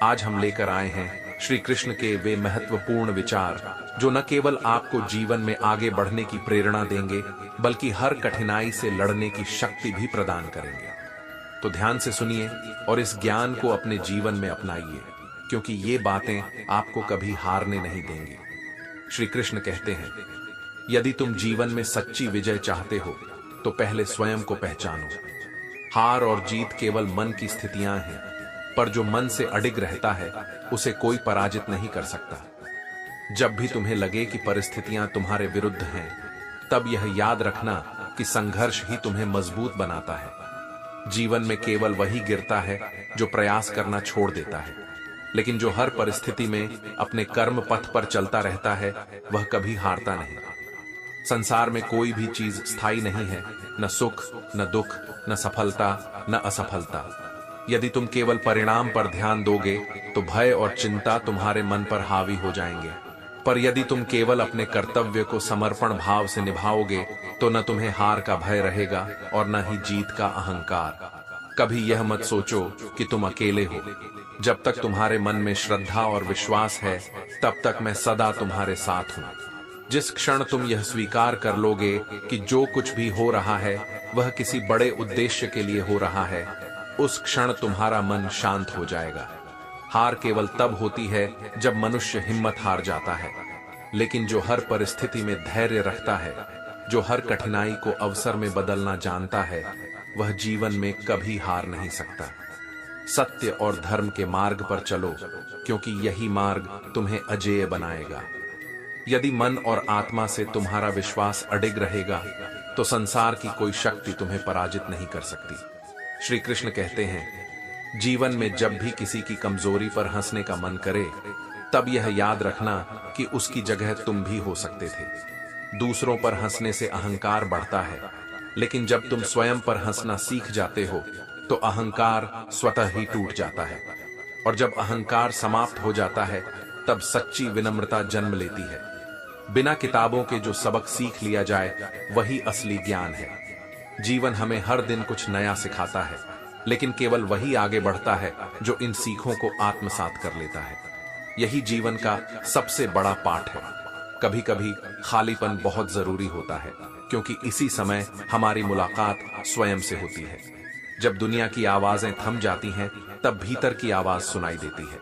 आज हम लेकर आए हैं श्री कृष्ण के वे महत्वपूर्ण विचार जो न केवल आपको जीवन में आगे बढ़ने की प्रेरणा देंगे बल्कि हर कठिनाई से लड़ने की शक्ति भी प्रदान करेंगे। तो ध्यान से सुनिए और इस ज्ञान को अपने जीवन में अपनाइए, क्योंकि ये बातें आपको कभी हारने नहीं देंगी। श्री कृष्ण कहते हैं, यदि तुम जीवन में सच्ची विजय चाहते हो तो पहले स्वयं को पहचानो। हार और जीत केवल मन की स्थितियां हैं, पर जो मन से अडिग रहता है उसे कोई पराजित नहीं कर सकता। जब भी तुम्हें लगे कि परिस्थितियां तुम्हारे विरुद्ध हैं, तब यह याद रखना कि संघर्ष ही तुम्हें मजबूत बनाता है। जीवन में केवल वही गिरता है जो प्रयास करना छोड़ देता है, लेकिन जो हर परिस्थिति में अपने कर्म पथ पर चलता रहता है वह कभी हारता नहीं। संसार में कोई भी चीज स्थायी नहीं है, न सुख, न दुख, न सफलता, न असफलता। यदि तुम केवल परिणाम पर ध्यान दोगे तो भय और चिंता तुम्हारे मन पर हावी हो जाएंगे, पर यदि तुम केवल अपने कर्तव्य को समर्पण भाव से निभाओगे तो न तुम्हें हार का भय रहेगा और न ही जीत का अहंकार। कभी यह मत सोचो कि तुम अकेले हो। जब तक तुम्हारे मन में श्रद्धा और विश्वास है, तब तक मैं सदा तुम्हारे साथ हूं। जिस क्षण तुम यह स्वीकार कर लोगे कि जो कुछ भी हो रहा है वह किसी बड़े उद्देश्य के लिए हो रहा है, उस क्षण तुम्हारा मन शांत हो जाएगा। हार केवल तब होती है जब मनुष्य हिम्मत हार जाता है, लेकिन जो हर परिस्थिति में धैर्य रखता है, जो हर कठिनाई को अवसर में बदलना जानता है, वह जीवन में कभी हार नहीं सकता। सत्य और धर्म के मार्ग पर चलो, क्योंकि यही मार्ग तुम्हें अजेय बनाएगा। यदि मन और आत्मा से तुम्हारा विश्वास अडिग रहेगा तो संसार की कोई शक्ति तुम्हें पराजित नहीं कर सकती। श्री कृष्ण कहते हैं, जीवन में जब भी किसी की कमजोरी पर हंसने का मन करे, तब यह याद रखना कि उसकी जगह तुम भी हो सकते थे। दूसरों पर हंसने से अहंकार बढ़ता है, लेकिन जब तुम स्वयं पर हंसना सीख जाते हो तो अहंकार स्वतः ही टूट जाता है। और जब अहंकार समाप्त हो जाता है, तब सच्ची विनम्रता जन्म लेती है। बिना किताबों के जो सबक सीख लिया जाए वही असली ज्ञान है। जीवन हमें हर दिन कुछ नया सिखाता है, लेकिन केवल वही आगे बढ़ता है जो इन सीखों को आत्मसात कर लेता है। यही जीवन का सबसे बड़ा पाठ है। कभी कभी खालीपन बहुत जरूरी होता है, क्योंकि इसी समय हमारी मुलाकात स्वयं से होती है। जब दुनिया की आवाजें थम जाती हैं, तब भीतर की आवाज सुनाई देती है।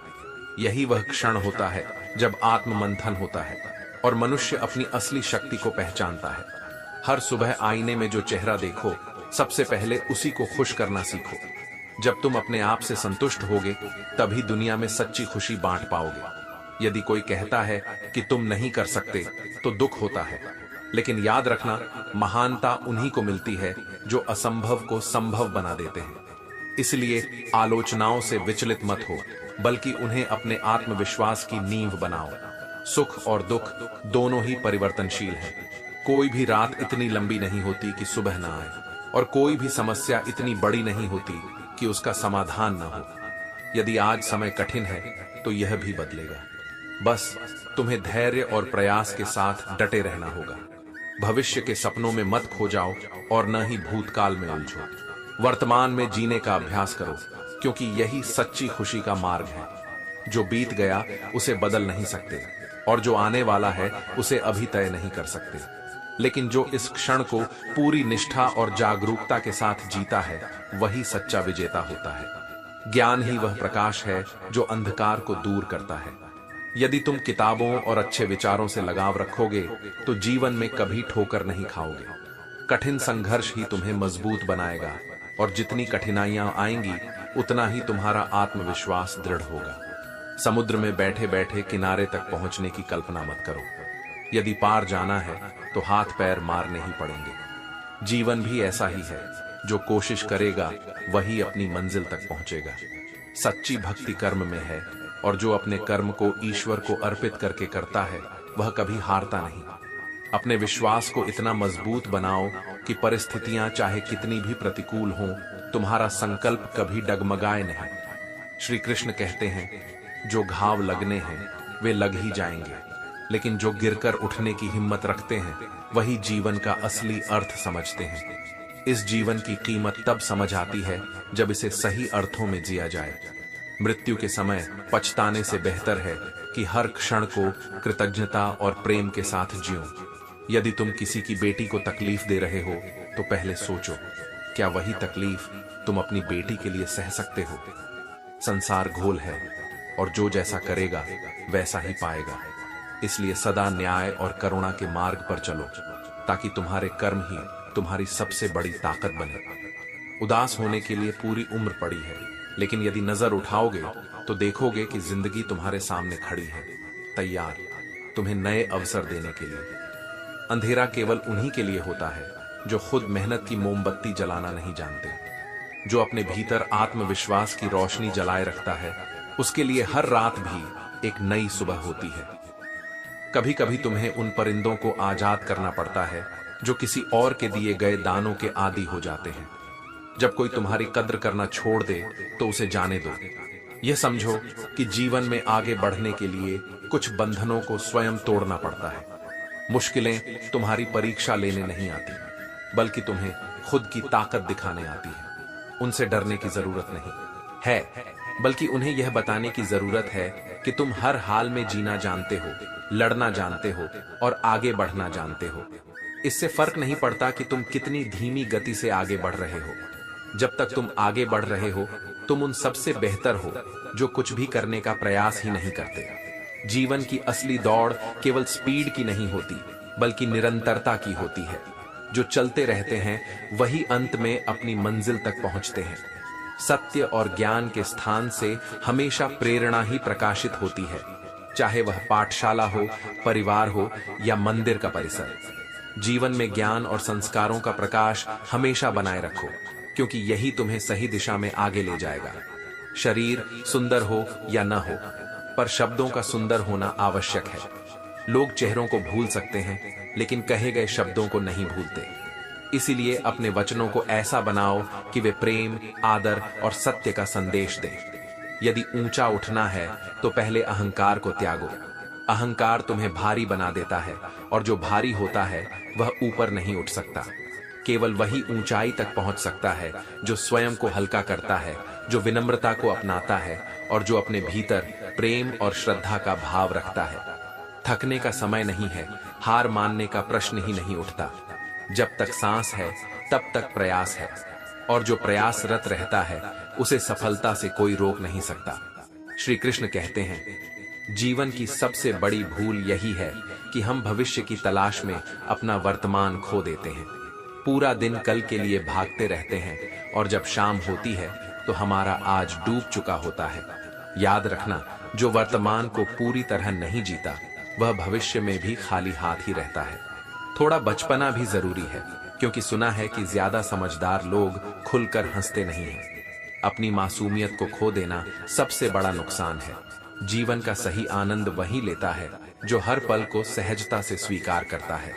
यही वह क्षण होता है जब आत्ममंथन होता है और मनुष्य अपनी असली शक्ति को पहचानता है। हर सुबह आईने में जो चेहरा देखो, सबसे पहले उसी को खुश करना सीखो। जब तुम अपने आप से संतुष्ट होगे, तभी दुनिया में सच्ची खुशी बांट पाओगे। यदि कोई कहता है कि तुम नहीं कर सकते तो दुख होता है, लेकिन याद रखना, महानता उन्हीं को मिलती है जो असंभव को संभव बना देते हैं। इसलिए आलोचनाओं से विचलित मत हो, बल्कि उन्हें अपने आत्मविश्वास की नींव बनाओ। सुख और दुख दोनों ही परिवर्तनशील हैं। कोई भी रात इतनी लंबी नहीं होती कि सुबह ना आए, और कोई भी समस्या इतनी बड़ी नहीं होती कि उसका समाधान न हो। यदि आज समय कठिन है तो यह भी बदलेगा। बस तुम्हें धैर्य और प्रयास के साथ डटे रहना होगा। भविष्य के सपनों में मत खो जाओ और न ही भूतकाल में उलझो। वर्तमान में जीने का अभ्यास करो, क्योंकि यही सच्ची खुशी का मार्ग है। जो बीत गया उसे बदल नहीं सकते, और जो आने वाला है उसे अभी तय नहीं कर सकते, लेकिन जो इस क्षण को पूरी निष्ठा और जागरूकता के साथ जीता है वही सच्चा विजेता होता है। ज्ञान ही वह प्रकाश है जो अंधकार को दूर करता है। यदि तुम किताबों और अच्छे विचारों से लगाव रखोगे तो जीवन में कभी ठोकर नहीं खाओगे। कठिन संघर्ष ही तुम्हें मजबूत बनाएगा, और जितनी कठिनाइयां आएंगी उतना ही तुम्हारा आत्मविश्वास दृढ़ होगा। समुद्र में बैठे बैठे किनारे तक पहुंचने की कल्पना मत करो। यदि पार जाना है तो हाथ पैर मारने ही पड़ेंगे। जीवन भी ऐसा ही है, जो कोशिश करेगा वही अपनी मंजिल तक पहुंचेगा। सच्ची भक्ति कर्म में है, और जो अपने कर्म को ईश्वर को अर्पित करके करता है वह कभी हारता नहीं। अपने विश्वास को इतना मजबूत बनाओ कि परिस्थितियां चाहे कितनी भी प्रतिकूल हों, तुम्हारा संकल्प कभी डगमगाए नहीं। श्री कृष्ण कहते हैं, जो घाव लगने हैं वे लग ही जाएंगे, लेकिन जो गिरकर उठने की हिम्मत रखते हैं वही जीवन का असली अर्थ समझते हैं। इस जीवन की कीमत तब समझ आती है जब इसे सही अर्थों में जिया जाए। मृत्यु के समय पछताने से बेहतर है कि हर क्षण को कृतज्ञता और प्रेम के साथ जियो। यदि तुम किसी की बेटी को तकलीफ दे रहे हो तो पहले सोचो, क्या वही तकलीफ तुम अपनी बेटी के लिए सह सकते हो? संसार घोल है और जो जैसा करेगा वैसा ही पाएगा। इसलिए सदा न्याय और करुणा के मार्ग पर चलो, ताकि तुम्हारे कर्म ही तुम्हारी सबसे बड़ी ताकत बने। उदास होने के लिए पूरी उम्र पड़ी है, लेकिन यदि नजर उठाओगे तो देखोगे कि जिंदगी तुम्हारे सामने खड़ी है, तैयार तुम्हें नए अवसर देने के लिए। अंधेरा केवल उन्हीं के लिए होता है जो खुद मेहनत की मोमबत्ती जलाना नहीं जानते। जो अपने भीतर आत्मविश्वास की रोशनी जलाए रखता है, उसके लिए हर रात भी एक नई सुबह होती है। कभी कभी तुम्हें उन परिंदों को आजाद करना पड़ता है जो किसी और के दिए गए दानों के आदी हो जाते हैं। जब कोई तुम्हारी कद्र करना छोड़ दे तो उसे जाने दो। यह समझो कि जीवन में आगे बढ़ने के लिए कुछ बंधनों को स्वयं तोड़ना पड़ता है। मुश्किलें तुम्हारी परीक्षा लेने नहीं आती, बल्कि तुम्हें खुद की ताकत दिखाने आती है। उनसे डरने की जरूरत नहीं है, बल्कि उन्हें यह बताने की जरूरत है कि तुम हर हाल में जीना जानते हो, लड़ना जानते हो और आगे बढ़ना जानते हो। इससे फर्क नहीं पड़ता कि तुम कितनी धीमी गति से आगे बढ़ रहे हो। जब तक तुम आगे बढ़ रहे हो, तुम उन सबसे बेहतर हो जो कुछ भी करने का प्रयास ही नहीं करते। जीवन की असली दौड़ केवल स्पीड की नहीं होती, बल्कि निरंतरता की होती है। जो चलते रहते हैं वही अंत में अपनी मंजिल तक पहुंचते हैं। सत्य और ज्ञान के स्थान से हमेशा प्रेरणा ही प्रकाशित होती है, चाहे वह पाठशाला हो, परिवार हो या मंदिर का परिसर। जीवन में ज्ञान और संस्कारों का प्रकाश हमेशा बनाए रखो, क्योंकि यही तुम्हें सही दिशा में आगे ले जाएगा। शरीर सुंदर हो या न हो, पर शब्दों का सुंदर होना आवश्यक है। लोग चेहरों को भूल सकते हैं, लेकिन कहे गए शब्दों को नहीं भूलते। इसीलिए अपने वचनों को ऐसा बनाओ कि वे प्रेम, आदर और सत्य का संदेश दें। यदि ऊंचा उठना है तो पहले अहंकार को त्यागो। अहंकार तुम्हें भारी बना देता है, और जो भारी होता है वह ऊपर नहीं उठ सकता। केवल वही ऊंचाई तक पहुंच सकता है जो स्वयं को हल्का करता है, जो विनम्रता को अपनाता है और जो अपने भीतर प्रेम और श्रद्धा का भाव रखता है। थकने का समय नहीं है, हार मानने का प्रश्न ही नहीं उठता। जब तक सांस है तब तक प्रयास है, और जो प्रयासरत रहता है उसे सफलता से कोई रोक नहीं सकता। श्री कृष्ण कहते हैं, जीवन की सबसे बड़ी भूल यही है कि हम भविष्य की तलाश में अपना वर्तमान खो देते हैं। पूरा दिन कल के लिए भागते रहते हैं, और जब शाम होती है तो हमारा आज डूब चुका होता है। याद रखना, जो वर्तमान को पूरी तरह नहीं जीता वह भविष्य में भी खाली हाथ ही रहता है। थोड़ा बचपना भी जरूरी है, क्योंकि सुना है कि ज्यादा समझदार लोग खुलकर हंसते नहीं हैं। अपनी मासूमियत को खो देना सबसे बड़ा नुकसान है। जीवन का सही आनंद वही लेता है जो हर पल को सहजता से स्वीकार करता है।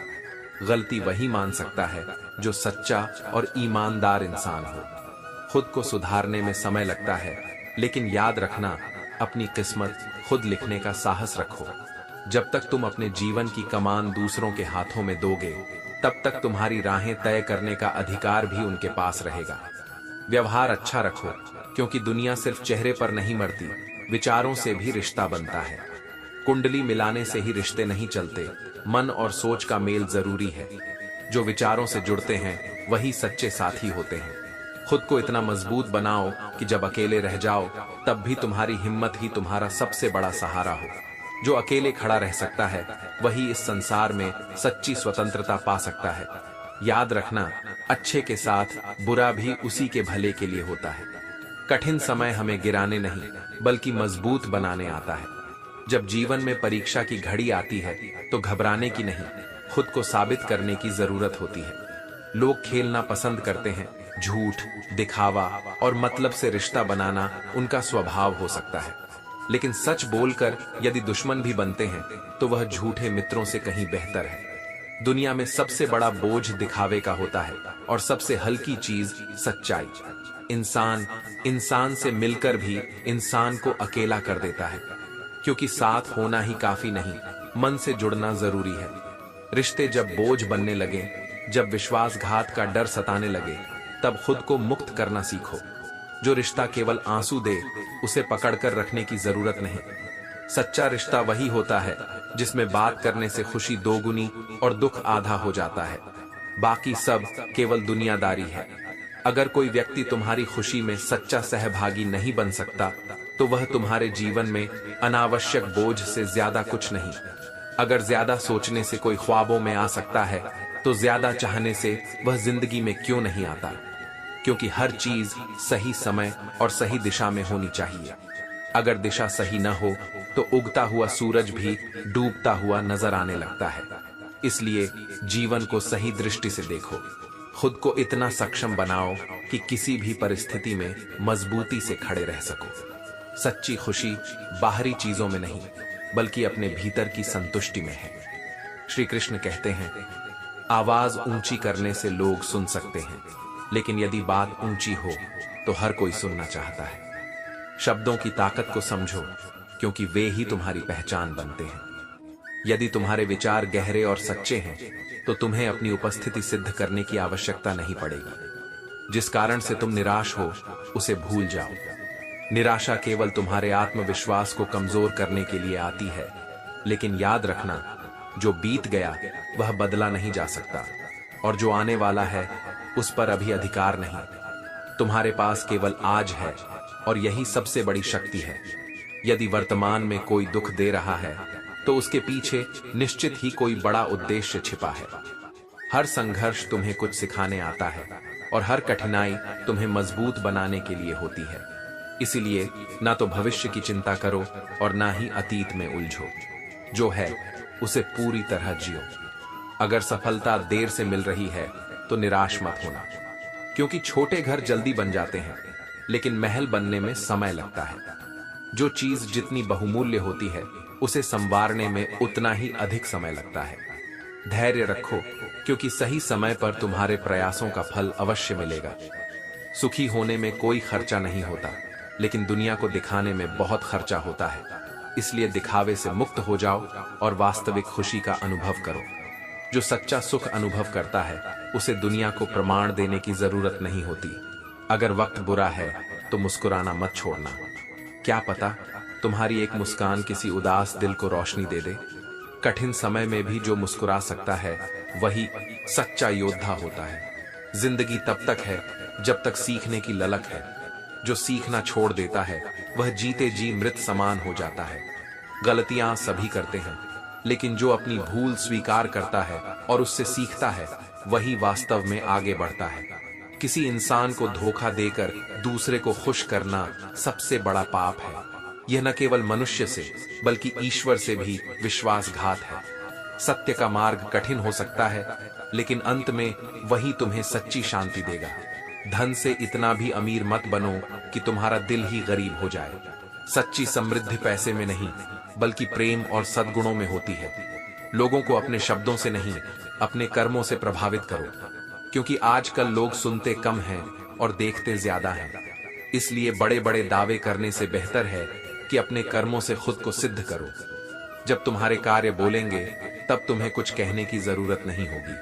गलती वही मान सकता है जो सच्चा और ईमानदार इंसान हो। खुद को सुधारने में समय लगता है, लेकिन याद रखना, अपनी किस्मत खुद लिखने का साहस रखो। जब तक तुम अपने जीवन की कमान दूसरों के हाथों में दोगे, तब तक तुम्हारी राहें तय करने का अधिकार भी उनके पास रहेगा। व्यवहार अच्छा रखो, क्योंकि दुनिया सिर्फ चेहरे पर नहीं मरती, विचारों से भी रिश्ता बनता है। कुंडली मिलाने से ही रिश्ते नहीं चलते, मन और सोच का मेल जरूरी है। जो विचारों से जुड़ते हैं वही सच्चे साथी होते हैं। खुद को इतना मजबूत बनाओ कि जब अकेले रह जाओ तब भी तुम्हारी हिम्मत ही तुम्हारा सबसे बड़ा सहारा हो। जो अकेले खड़ा रह सकता है वही इस संसार में सच्ची स्वतंत्रता पा सकता है। याद रखना, अच्छे के साथ बुरा भी उसी के भले के लिए होता है। कठिन समय हमें गिराने नहीं, बल्कि मजबूत बनाने आता है। जब जीवन में परीक्षा की घड़ी आती है तो घबराने की नहीं, खुद को साबित करने की जरूरत होती है। लोग खेलना पसंद करते हैं, झूठ, दिखावा और मतलब से रिश्ता बनाना उनका स्वभाव हो सकता है। लेकिन सच बोलकर यदि दुश्मन भी बनते हैं तो वह झूठे मित्रों से कहीं बेहतर है। दुनिया में सबसे बड़ा बोझ दिखावे का होता है, और सबसे हल्की चीज सच्चाई। इंसान से मिलकर भी इंसान को अकेला कर देता है, क्योंकि साथ होना ही काफी नहीं, मन से जुड़ना जरूरी है। रिश्ते जब बोझ बनने लगे, जब विश्वासघात का डर सताने लगे, तब खुद को मुक्त करना सीखो। जो रिश्ता केवल आंसू दे उसे पकड़कर रखने की जरूरत नहीं। सच्चा रिश्ता वही होता है जिसमें बात करने से खुशी दोगुनी और दुख आधा हो जाता है। बाकी सब केवल दुनियादारी है। अगर कोई व्यक्ति तुम्हारी खुशी में सच्चा सहभागी नहीं बन सकता तो वह तुम्हारे जीवन में अनावश्यक बोझ से ज्यादा कुछ नहीं। अगर ज्यादा सोचने से कोई ख्वाबों में आ सकता है तो ज्यादा चाहने से वह जिंदगी में क्यों नहीं आता? क्योंकि हर चीज सही समय और सही दिशा में होनी चाहिए। अगर दिशा सही न हो तो उगता हुआ सूरज भी डूबता हुआ नजर आने लगता है। इसलिए जीवन को सही दृष्टि से देखो। खुद को इतना सक्षम बनाओ कि किसी भी परिस्थिति में मजबूती से खड़े रह सको। सच्ची खुशी बाहरी चीजों में नहीं बल्कि अपने भीतर की संतुष्टि में है। श्री कृष्ण कहते हैं, आवाज ऊंची करने से लोग सुन सकते हैं, लेकिन यदि बात ऊंची हो तो हर कोई सुनना चाहता है। शब्दों की ताकत को समझो, क्योंकि वे ही तुम्हारी पहचान बनते हैं। यदि तुम्हारे विचार गहरे और सच्चे हैं तो तुम्हें अपनी उपस्थिति सिद्ध करने की आवश्यकता नहीं पड़ेगी। जिस कारण से तुम निराश हो उसे भूल जाओ। निराशा केवल तुम्हारे आत्मविश्वास को कमजोर करने के लिए आती है, लेकिन याद रखना, जो बीत गया वह बदला नहीं जा सकता और जो आने वाला है उस पर अभी अधिकार नहीं। तुम्हारे पास केवल आज है और यही सबसे बड़ी शक्ति है। यदि वर्तमान में कोई दुख दे रहा है तो उसके पीछे निश्चित ही कोई बड़ा उद्देश्य छिपा है। हर संघर्ष तुम्हें कुछ सिखाने आता है और हर कठिनाई तुम्हें मजबूत बनाने के लिए होती है। इसीलिए ना तो भविष्य की चिंता करो और ना ही अतीत में उलझो। जो है उसे पूरी तरह जियो। अगर सफलता देर से मिल रही है तो निराश मत होना, क्योंकि छोटे घर जल्दी बन जाते हैं लेकिन महल बनने में समय लगता है। जो चीज जितनी बहुमूल्य होती है उसे संवारने में उतना ही अधिक समय लगता है। धैर्य रखो, क्योंकि सही समय पर तुम्हारे प्रयासों का फल अवश्य मिलेगा। सुखी होने में कोई खर्चा नहीं होता, लेकिन दुनिया को दिखाने में बहुत खर्चा होता है। इसलिए दिखावे से मुक्त हो जाओ और वास्तविक खुशी का अनुभव करो। जो सच्चा सुख अनुभव करता है उसे दुनिया को प्रमाण देने की जरूरत नहीं होती। अगर वक्त बुरा है तो मुस्कुराना मत छोड़ना। क्या पता तुम्हारी एक मुस्कान किसी उदास दिल को रोशनी दे दे। कठिन समय में भी जो मुस्कुरा सकता है वही सच्चा योद्धा होता है। जिंदगी तब तक है जब तक सीखने की ललक है। जो सीखना छोड़ देता है वह जीते जी मृत समान हो जाता है। गलतियां सभी करते हैं, लेकिन जो अपनी भूल स्वीकार करता है और उससे सीखता है वही वास्तव में आगे बढ़ता है। किसी इंसान को धोखा देकर दूसरे को खुश करना सबसे बड़ा पाप है। यह न केवल मनुष्य से बल्कि ईश्वर से भी विश्वासघात है। सत्य का मार्ग कठिन हो सकता है, लेकिन अंत में वही तुम्हें सच्ची शांति देगा। धन से इतना भी अमीर मत बनो कि तुम्हारा दिल ही गरीब हो जाए। सच्ची समृद्धि पैसे में नहीं बल्कि प्रेम और सद्गुणों में होती है। लोगों को अपने शब्दों से नहीं अपने कर्मों से प्रभावित करो, क्योंकि आजकल लोग सुनते कम हैं और देखते ज्यादा हैं। इसलिए बड़े बड़े दावे करने से बेहतर है कि अपने कर्मों से खुद को सिद्ध करो। जब तुम्हारे कार्य बोलेंगे तब तुम्हें कुछ कहने की जरूरत नहीं होगी।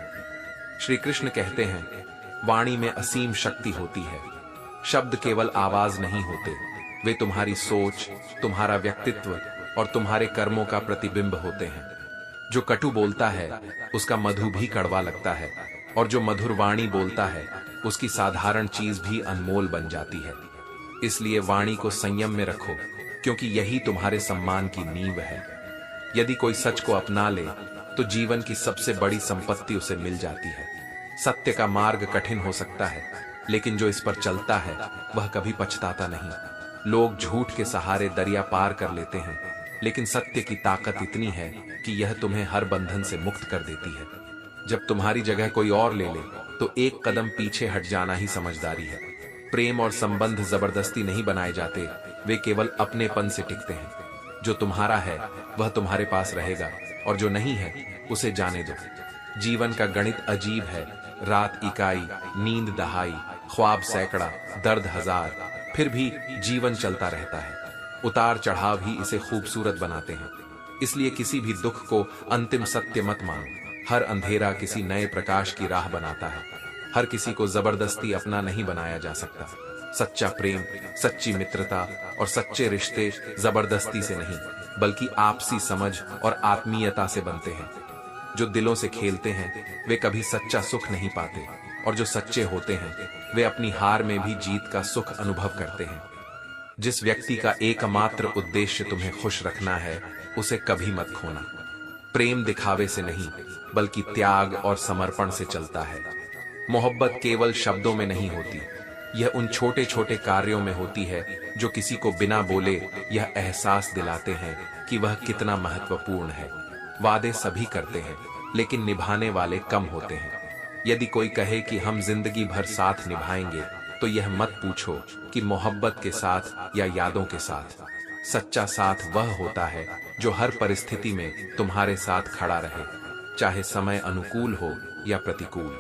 श्री कृष्ण कहते हैं, वाणी में असीम शक्ति होती है। शब्द केवल आवाज नहीं होते, वे तुम्हारी सोच, तुम्हारा व्यक्तित्व और तुम्हारे कर्मों का प्रतिबिंब होते हैं। जो कटु बोलता है उसका मधु भी कड़वा लगता है, और जो मधुर वाणी बोलता है उसकी साधारण चीज भी अनमोल बन जाती है। इसलिए वाणी को संयम में रखो, क्योंकि यही तुम्हारे सम्मान की नींव है। यदि कोई सच को अपना ले तो जीवन की सबसे बड़ी संपत्ति उसे मिल जाती है। सत्य का मार्ग कठिन हो सकता है, लेकिन जो इस पर चलता है वह कभी पछताता नहीं। लोग झूठ के सहारे दरिया पार कर लेते हैं, लेकिन सत्य की ताकत इतनी है कि यह तुम्हें हर बंधन से मुक्त कर देती है। जब तुम्हारी जगह कोई और ले ले तो एक कदम पीछे हट जाना ही समझदारी है। प्रेम और संबंध जबरदस्ती नहीं बनाए जाते, वे केवल अपनेपन से टिकते हैं। जो तुम्हारा है वह तुम्हारे पास रहेगा और जो नहीं है उसे जाने दो। जीवन का गणित अजीब है। रात इकाई, नींद दहाई, ख्वाब सैकड़ा, दर्द हजार, फिर भी जीवन चलता रहता है। उतार चढ़ाव ही इसे खूबसूरत बनाते हैं। इसलिए किसी भी दुख को अंतिम सत्य मत मानो। हर अंधेरा किसी नए प्रकाश की राह बनाता है। हर किसी को जबरदस्ती अपना नहीं बनाया जा सकता। सच्चा प्रेम, सच्ची मित्रता और सच्चे रिश्ते जबरदस्ती से नहीं, बल्कि आपसी समझ और आत्मीयता से बनते हैं। जो दिलों से खेलते हैं वे कभी सच्चा सुख नहीं पाते, और जो सच्चे होते हैं वे अपनी हार में भी जीत का सुख अनुभव करते हैं। जिस व्यक्ति का एकमात्र उद्देश्य तुम्हें खुश रखना है, उसे कभी मत खोना। प्रेम दिखावे से नहीं, बल्कि त्याग और समर्पण से चलता है। मोहब्बत केवल शब्दों में नहीं होती, यह उन छोटे छोटे कार्यों में होती है जो किसी को बिना बोले यह एहसास दिलाते हैं कि वह कितना महत्वपूर्ण है। वादे सभी करते हैं, लेकिन निभाने वाले कम होते हैं। यदि कोई कहे कि हम जिंदगी भर साथ निभाएंगे, तो यह मत पूछो कि मोहब्बत के साथ या यादों के साथ। सच्चा साथ वह होता है जो हर परिस्थिति में तुम्हारे साथ खड़ा रहे, चाहे समय अनुकूल हो या प्रतिकूल।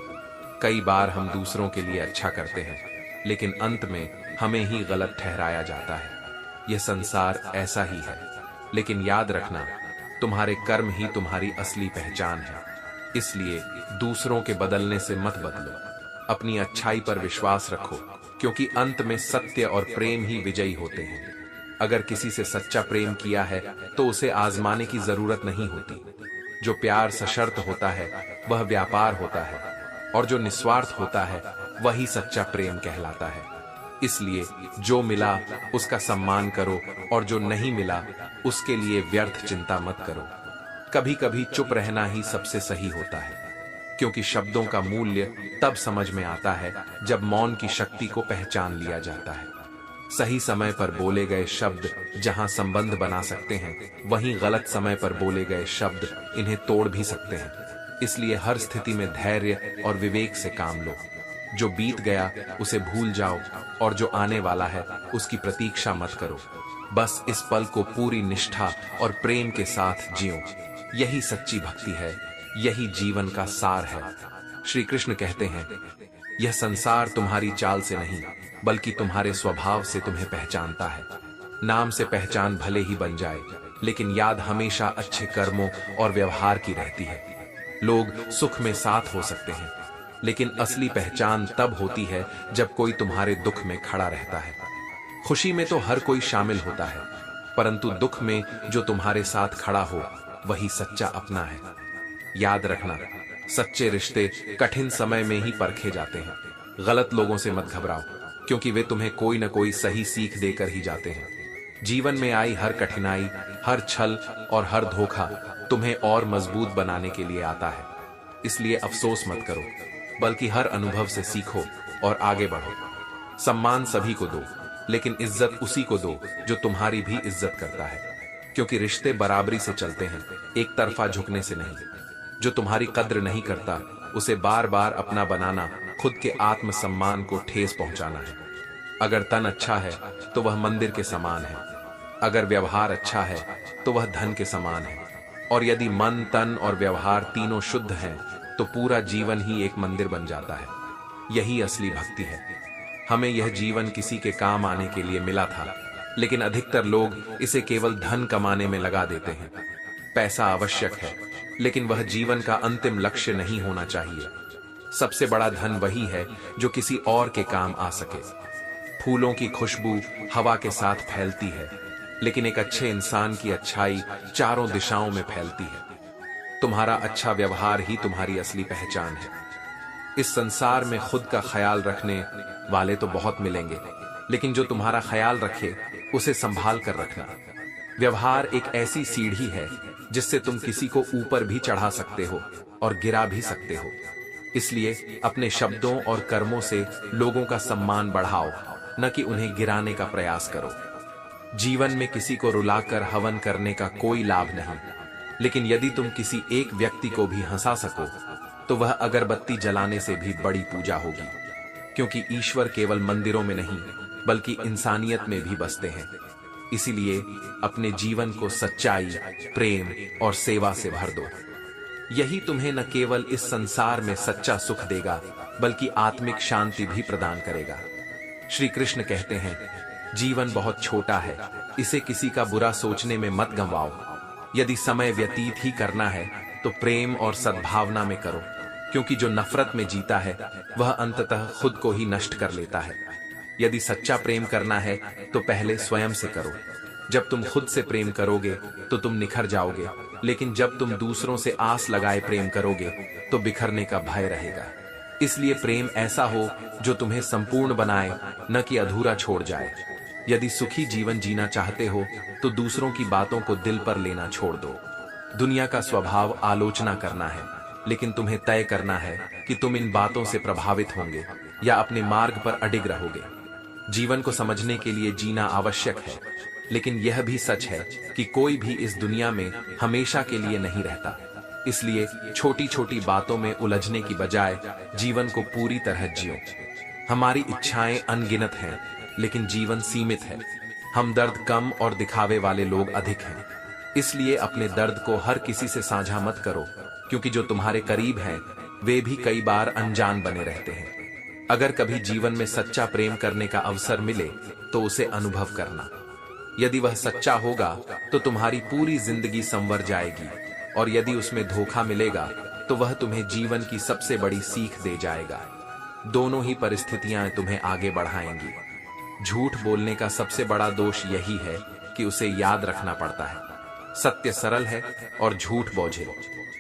कई बार हम दूसरों के लिए अच्छा करते हैं, लेकिन अंत में हमें ही गलत ठहराया जाता है। यह संसार ऐसा ही है, लेकिन याद रखना, तुम्हारे कर्म ही तुम्हारी असली पहचान है। इसलिए दूसरों के बदलने से मत बदलो, अपनी अच्छाई पर विश्वास रखो, क्योंकि अंत में सत्य और प्रेम ही विजयी होते हैं। अगर किसी से सच्चा प्रेम किया है तो उसे आजमाने की जरूरत नहीं होती। जो प्यार सशर्त होता है वह व्यापार होता है, और जो निस्वार्थ होता है वही सच्चा प्रेम कहलाता है। इसलिए जो मिला उसका सम्मान करो, और जो नहीं मिला उसके लिए व्यर्थ चिंता मत करो। कभी कभी चुप रहना ही सबसे सही होता है, क्योंकि शब्दों का मूल्य तब समझ में आता है जब मौन की शक्ति को पहचान लिया जाता है। सही समय पर बोले गए शब्द जहां संबंध बना सकते हैं, वहीं गलत समय पर बोले गए शब्द इन्हें तोड़ भी सकते हैं। इसलिए हर स्थिति में धैर्य और विवेक से काम लो। जो बीत गया उसे भूल जाओ, और जो आने वाला है उसकी प्रतीक्षा मत करो। बस इस पल को पूरी निष्ठा और प्रेम के साथ जियो। यही सच्ची भक्ति है, यही जीवन का सार है। श्री कृष्ण कहते हैं, यह संसार तुम्हारी चाल से नहीं, बल्कि तुम्हारे स्वभाव से तुम्हें पहचानता है। नाम से पहचान भले ही बन जाए, लेकिन याद हमेशा अच्छे कर्मों और व्यवहार की रहती है। लोग सुख में साथ हो सकते हैं, लेकिन असली पहचान तब होती है जब कोई तुम्हारे दुख में खड़ा रहता है। खुशी में तो हर कोई शामिल होता है, परंतु दुख में जो तुम्हारे साथ खड़ा हो वही सच्चा अपना है। याद रखना, सच्चे रिश्ते कठिन समय में ही परखे जाते हैं। गलत लोगों से मत घबराओ, क्योंकि वे तुम्हें कोई न कोई सही सीख देकर ही जाते हैं। जीवन में आई हर कठिनाई, हर छल और हर धोखा तुम्हें और मजबूत बनाने के लिए आता है। इसलिए अफसोस मत करो, बल्कि हर अनुभव से सीखो और आगे बढ़ो। सम्मान सभी को दो, लेकिन इज्जत उसी को दो जो तुम्हारी भी इज्जत करता है, क्योंकि रिश्ते बराबरी से चलते हैं, एक तरफा झुकने से नहीं। जो तुम्हारी कद्र नहीं करता उसे बार बार अपना बनाना खुद के आत्मसम्मान को ठेस पहुंचाना है। अगर तन अच्छा है तो वह मंदिर के समान है, अगर व्यवहार अच्छा है तो वह धन के समान है, और यदि मन, तन और व्यवहार तीनों शुद्ध हैं तो पूरा जीवन ही एक मंदिर बन जाता है। यही असली भक्ति है। हमें यह जीवन किसी के काम आने के लिए मिला था, लेकिन अधिकतर लोग इसे केवल धन कमाने में लगा देते हैं। पैसा आवश्यक है, लेकिन वह जीवन का अंतिम लक्ष्य नहीं होना चाहिए। सबसे बड़ा धन वही है जो किसी और के काम आ सके। फूलों की खुशबू हवा के साथ फैलती है, लेकिन एक अच्छे इंसान की अच्छाई चारों दिशाओं में फैलती है। तुम्हारा अच्छा व्यवहार ही तुम्हारी असली पहचान है। इस संसार में खुद का ख्याल रखने वाले तो बहुत मिलेंगे, लेकिन जो तुम्हारा ख्याल रखे उसे संभाल कर रखना। व्यवहार एक ऐसी सीढ़ी है जिससे तुम किसी को ऊपर भी चढ़ा सकते हो और गिरा भी सकते हो। इसलिए अपने शब्दों और कर्मों से लोगों का सम्मान बढ़ाओ, न कि उन्हें गिराने का प्रयास करो। जीवन में किसी को रुलाकर हवन करने का कोई लाभ नहीं, लेकिन यदि तुम किसी एक व्यक्ति को भी हंसा सको तो वह अगरबत्ती जलाने से भी बड़ी पूजा होगी, क्योंकि ईश्वर केवल मंदिरों में नहीं बल्कि इंसानियत में भी बसते हैं। इसीलिए अपने जीवन को सच्चाई, प्रेम और सेवा से भर दो। यही तुम्हें न केवल इस संसार में सच्चा सुख देगा, बल्कि आत्मिक शांति भी प्रदान करेगा। श्री कृष्ण कहते हैं, जीवन बहुत छोटा है, इसे किसी का बुरा सोचने में मत गंवाओ। यदि समय व्यतीत ही करना है तो प्रेम और सद्भावना में करो, क्योंकि जो नफरत में जीता है वह अंततः खुद को ही नष्ट कर लेता है। यदि सच्चा प्रेम करना है तो पहले स्वयं से करो। जब तुम खुद से प्रेम करोगे तो तुम निखर जाओगे, लेकिन जब तुम दूसरों से आस लगाए प्रेम करोगे तो बिखरने का भय रहेगा। इसलिए प्रेम ऐसा हो जो तुम्हें संपूर्ण बनाए, न कि अधूरा छोड़ जाए। यदि सुखी जीवन जीना चाहते हो तो दूसरों की बातों को दिल पर लेना छोड़ दो। दुनिया का स्वभाव आलोचना करना है, लेकिन तुम्हें तय करना है कि तुम इन बातों से प्रभावित होंगे या अपने मार्ग पर अडिग रहोगे। जीवन को समझने के लिए जीना आवश्यक है, लेकिन यह भी सच है कि कोई भी इस दुनिया में हमेशा के लिए नहीं रहता। इसलिए छोटी छोटी बातों में उलझने की बजाय जीवन को पूरी तरह जियो। हमारी इच्छाएं अनगिनत हैं, लेकिन जीवन सीमित है। हम दर्द कम और दिखावे वाले लोग अधिक हैं। इसलिए अपने दर्द को हर किसी से साझा मत करो, क्योंकि जो तुम्हारे करीब हैं वे भी कई बार अनजान बने रहते हैं। अगर कभी जीवन में सच्चा प्रेम करने का अवसर मिले तो उसे अनुभव करना। यदि वह सच्चा होगा तो तुम्हारी पूरी जिंदगी संवर जाएगी, और यदि उसमें धोखा मिलेगा तो वह तुम्हें जीवन की सबसे बड़ी सीख दे जाएगा। दोनों ही परिस्थितियां तुम्हें आगे बढ़ाएंगी। झूठ बोलने का सबसे बड़ा दोष यही है कि उसे याद रखना पड़ता है। सत्य सरल है और झूठ बोझिल।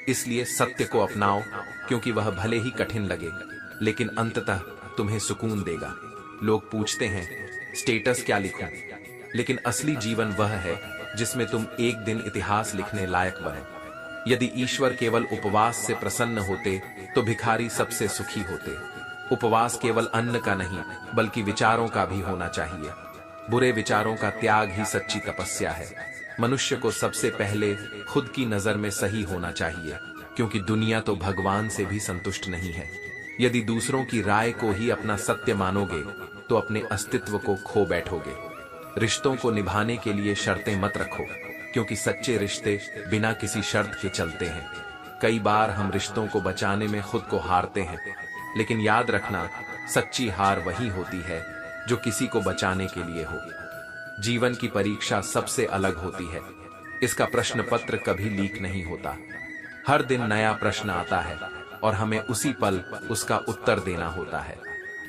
इसलिए सत्य को अपनाओ, क्योंकि वह भले ही कठिन लगे लेकिन अंततः तुम्हें सुकून देगा। लोग पूछते हैं स्टेटस क्या लिखूं, लेकिन असली जीवन वह है जिसमें तुम एक दिन इतिहास लिखने लायक बनो। यदि ईश्वर केवल उपवास से प्रसन्न होते तो भिखारी सबसे सुखी होते। उपवास केवल अन्न का नहीं बल्कि विचारों का भी होना चाहिए। बुरे विचारों का त्याग ही सच्ची तपस्या है। मनुष्य को सबसे पहले खुद की नजर में सही होना चाहिए, क्योंकि दुनिया तो भगवान से भी संतुष्ट नहीं है। यदि दूसरों की राय को ही अपना सत्य मानोगे तो अपने अस्तित्व को खो बैठोगे। रिश्तों को निभाने के लिए शर्तें मत रखो, क्योंकि सच्चे रिश्ते बिना किसी शर्त के चलते हैं। कई बार हम रिश्तों को बचाने में खुद को हारते हैं, लेकिन याद रखना, सच्ची हार वही होती है जो किसी को बचाने के लिए हो। जीवन की परीक्षा सबसे अलग होती है। इसका प्रश्न पत्र कभी लीक नहीं होता। हर दिन नया प्रश्न आता है और हमें उसी पल उसका उत्तर देना होता है।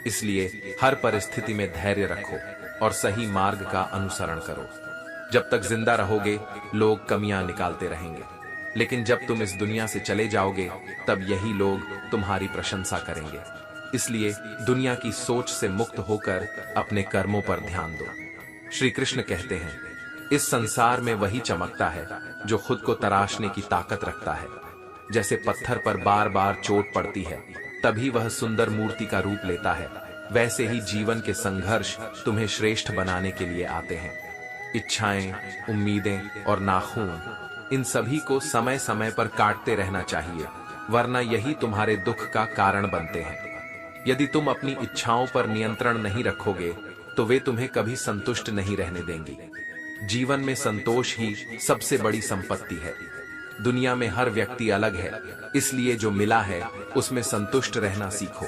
इसलिए हर परिस्थिति में धैर्य रखो और सही मार्ग का अनुसरण करो। जब तक जिंदा रहोगे लोग कमियां निकालते रहेंगे, लेकिन जब तुम इस दुनिया से चले जाओगे तब यही लोग तुम्हारी प्रशंसा करेंगे। इसलिए दुनिया की सोच से मुक्त होकर अपने कर्मों पर ध्यान दो। श्री कृष्ण कहते हैं, इस संसार में वही चमकता है जो खुद को तराशने की ताकत रखता है। जैसे पत्थर पर बार बार चोट पड़ती है तभी वह सुंदर मूर्ति का रूप लेता है, वैसे ही जीवन के संघर्ष तुम्हें श्रेष्ठ बनाने के लिए आते हैं। इच्छाएं, उम्मीदें और नाखून, इन सभी को समय समय पर काटते रहना चाहिए, वरना यही तुम्हारे दुख का कारण बनते हैं। यदि तुम अपनी इच्छाओं पर नियंत्रण नहीं रखोगे तो वे तुम्हें कभी संतुष्ट नहीं रहने देंगी। जीवन में संतोष ही सबसे बड़ी संपत्ति है। दुनिया में हर व्यक्ति अलग है, इसलिए जो मिला है उसमें संतुष्ट रहना सीखो।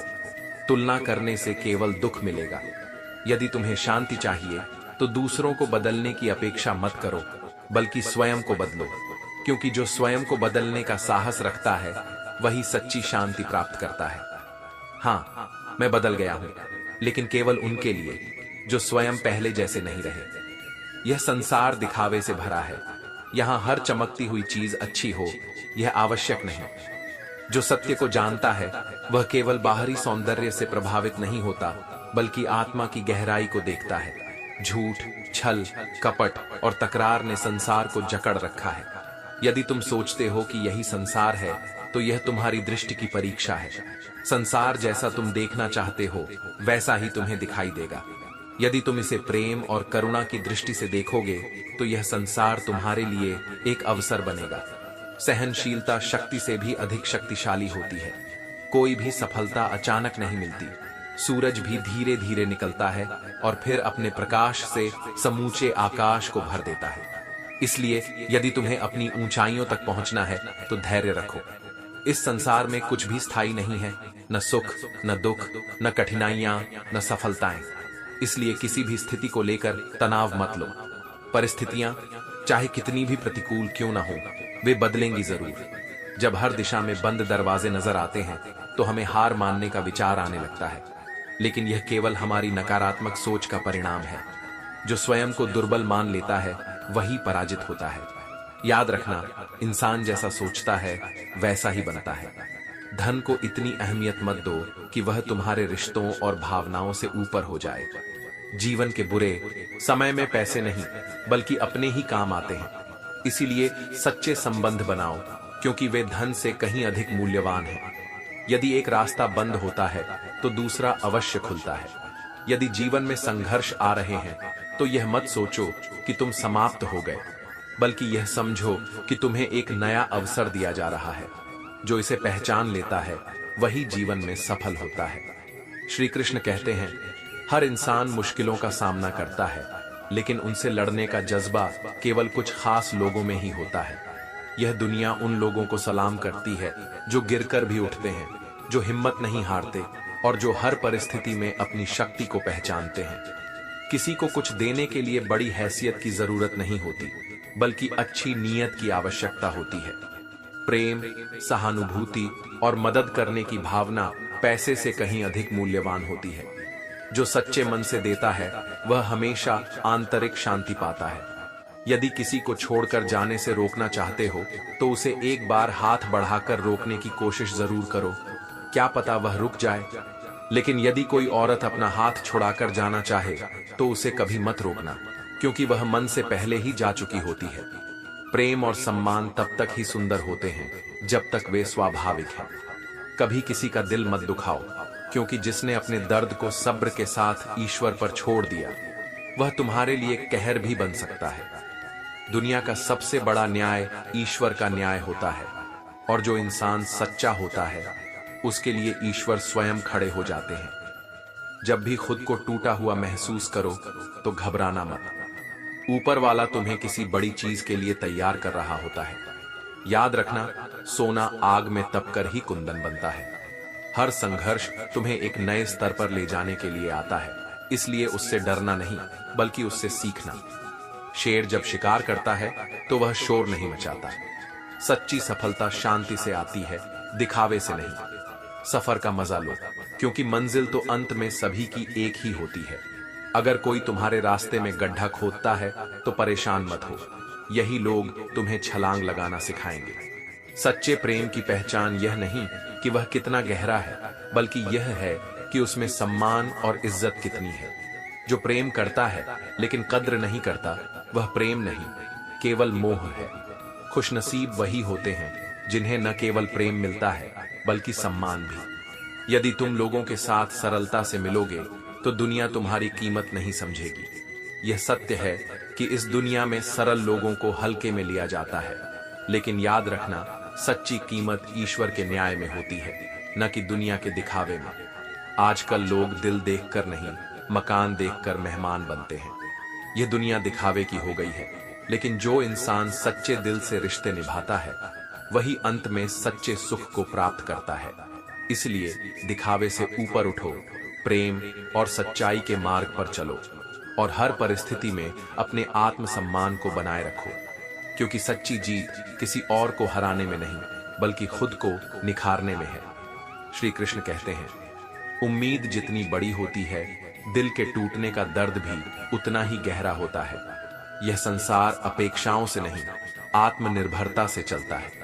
तुलना करने से केवल दुख मिलेगा। यदि तुम्हें शांति चाहिए तो दूसरों को बदलने की अपेक्षा मत करो, बल्कि स्वयं को बदलो, क्योंकि जो स्वयं को बदलने का साहस रखता है वही सच्ची शांति प्राप्त करता है। हाँ, मैं बदल गया हूं, लेकिन केवल उनके लिए जो स्वयं पहले जैसे नहीं रहे। यह संसार दिखावे से भरा है। यहाँ हर चमकती हुई चीज अच्छी हो यह आवश्यक नहीं। जो सत्य को जानता है वह केवल बाहरी सौंदर्य से प्रभावित नहीं होता, बल्कि आत्मा की गहराई को देखता है। झूठ, छल, कपट और तकरार ने संसार को जकड़ रखा है। यदि तुम सोचते हो कि यही संसार है तो यह तुम्हारी दृष्टि की परीक्षा है। संसार जैसा तुम देखना चाहते हो वैसा ही तुम्हें दिखाई देगा। यदि तुम इसे प्रेम और करुणा की दृष्टि से देखोगे तो यह संसार तुम्हारे लिए एक अवसर बनेगा। सहनशीलता शक्ति से भी अधिक शक्तिशाली होती है। कोई भी सफलता अचानक नहीं मिलती। सूरज भी धीरे धीरे निकलता है और फिर अपने प्रकाश से समूचे आकाश को भर देता है। इसलिए यदि तुम्हें अपनी ऊंचाइयों तक पहुंचना है तो धैर्य रखो। इस संसार में कुछ भी स्थायी नहीं है, न सुख, न दुख, न कठिनाइयां, न सफलताएं। इसलिए किसी भी स्थिति को लेकर तनाव मत लो। परिस्थितियां चाहे कितनी भी प्रतिकूल क्यों न हो, वे बदलेंगी जरूर। जब हर दिशा में बंद दरवाजे नजर आते हैं तो हमें हार मानने का विचार आने लगता है, लेकिन यह केवल हमारी नकारात्मक सोच का परिणाम है। जो स्वयं को दुर्बल मान लेता है वही पराजित होता है। याद रखना, इंसान जैसा सोचता है वैसा ही बनता है। धन को इतनी अहमियत मत दो कि वह तुम्हारे रिश्तों और भावनाओं से ऊपर हो जाए। जीवन के बुरे समय में पैसे नहीं बल्कि अपने ही काम आते हैं। इसीलिए सच्चे संबंध बनाओ, क्योंकि वे धन से कहीं अधिक मूल्यवान हैं। यदि एक रास्ता बंद होता है तो दूसरा अवश्य खुलता है। यदि जीवन में संघर्ष आ रहे हैं तो यह मत सोचो कि तुम समाप्त हो गए, बल्कि यह समझो कि तुम्हें एक नया अवसर दिया जा रहा है। जो इसे पहचान लेता है वही जीवन में सफल होता है। श्री कृष्ण कहते हैं, हर इंसान मुश्किलों का सामना करता है, लेकिन उनसे लड़ने का जज्बा केवल कुछ खास लोगों में ही होता है। यह दुनिया उन लोगों को सलाम करती है जो गिरकर भी उठते हैं, जो हिम्मत नहीं हारते और जो हर परिस्थिति में अपनी शक्ति को पहचानते हैं। किसी को कुछ देने के लिए बड़ी हैसियत की जरूरत नहीं होती, बल्कि अच्छी नीयत की आवश्यकता होती है। प्रेम, सहानुभूति और मदद करने की भावना पैसे से कहीं अधिक मूल्यवान होती है। जो सच्चे मन से देता है वह हमेशा आंतरिक शांति पाता है। यदि किसी को छोड़कर जाने से रोकना चाहते हो तो उसे एक बार हाथ बढ़ाकर रोकने की कोशिश जरूर करो, क्या पता वह रुक जाए। लेकिन यदि कोई औरत अपना हाथ छुड़ाकर जाना चाहे तो उसे कभी मत रोकना, क्योंकि वह मन से पहले ही जा चुकी होती है। प्रेम और सम्मान तब तक ही सुंदर होते हैं जब तक वे स्वाभाविक हैं। कभी किसी का दिल मत दुखाओ, क्योंकि जिसने अपने दर्द को सब्र के साथ ईश्वर पर छोड़ दिया वह तुम्हारे लिए कहर भी बन सकता है। दुनिया का सबसे बड़ा न्याय ईश्वर का न्याय होता है, और जो इंसान सच्चा होता है उसके लिए ईश्वर स्वयं खड़े हो जाते हैं। जब भी खुद को टूटा हुआ महसूस करो तो घबराना मत। ऊपर वाला तुम्हें किसी बड़ी चीज के लिए तैयार कर रहा होता है। याद रखना, सोना आग में तपकर ही कुंदन बनता है। हर संघर्ष तुम्हें एक नए स्तर पर ले जाने के लिए आता है, इसलिए उससे डरना नहीं बल्कि उससे सीखना। शेर जब शिकार करता है तो वह शोर नहीं मचाता। सच्ची सफलता शांति से आती है, दिखावे से नहीं। सफर का मजा लो, क्योंकि मंजिल तो अंत में सभी की एक ही होती है। अगर कोई तुम्हारे रास्ते में गड्ढा खोदता है तो परेशान मत हो, यही लोग तुम्हें छलांग लगाना सिखाएंगे। सच्चे प्रेम की पहचान यह नहीं कि वह कितना गहरा है, बल्कि यह है कि उसमें सम्मान और इज्जत कितनी है। जो प्रेम करता है लेकिन कद्र नहीं करता, वह प्रेम नहीं, केवल मोह है। खुशनसीब वही होते हैं जिन्हें न केवल प्रेम मिलता है बल्कि सम्मान भी। यदि तुम लोगों के साथ सरलता से मिलोगे तो दुनिया तुम्हारी कीमत नहीं समझेगी। यह सत्य है कि इस दुनिया में सरल लोगों को हल्के में लिया जाता है, लेकिन याद रखना, सच्ची कीमत ईश्वर के न्याय में होती है, न कि दुनिया के दिखावे में। आजकल लोग दिल देखकर नहीं, मकान देखकर मेहमान बनते हैं। यह दुनिया दिखावे की हो गई है, लेकिन जो इंसान सच्चे दिल से रिश्ते निभाता है वही अंत में सच्चे सुख को प्राप्त करता है। इसलिए दिखावे से ऊपर उठो, प्रेम और सच्चाई के मार्ग पर चलो और हर परिस्थिति में अपने आत्मसम्मान को बनाए रखो, क्योंकि सच्ची जीत किसी और को हराने में नहीं बल्कि खुद को निखारने में है। श्री कृष्ण कहते हैं, उम्मीद जितनी बड़ी होती है, दिल के टूटने का दर्द भी उतना ही गहरा होता है। यह संसार अपेक्षाओं से नहीं, आत्मनिर्भरता से चलता है।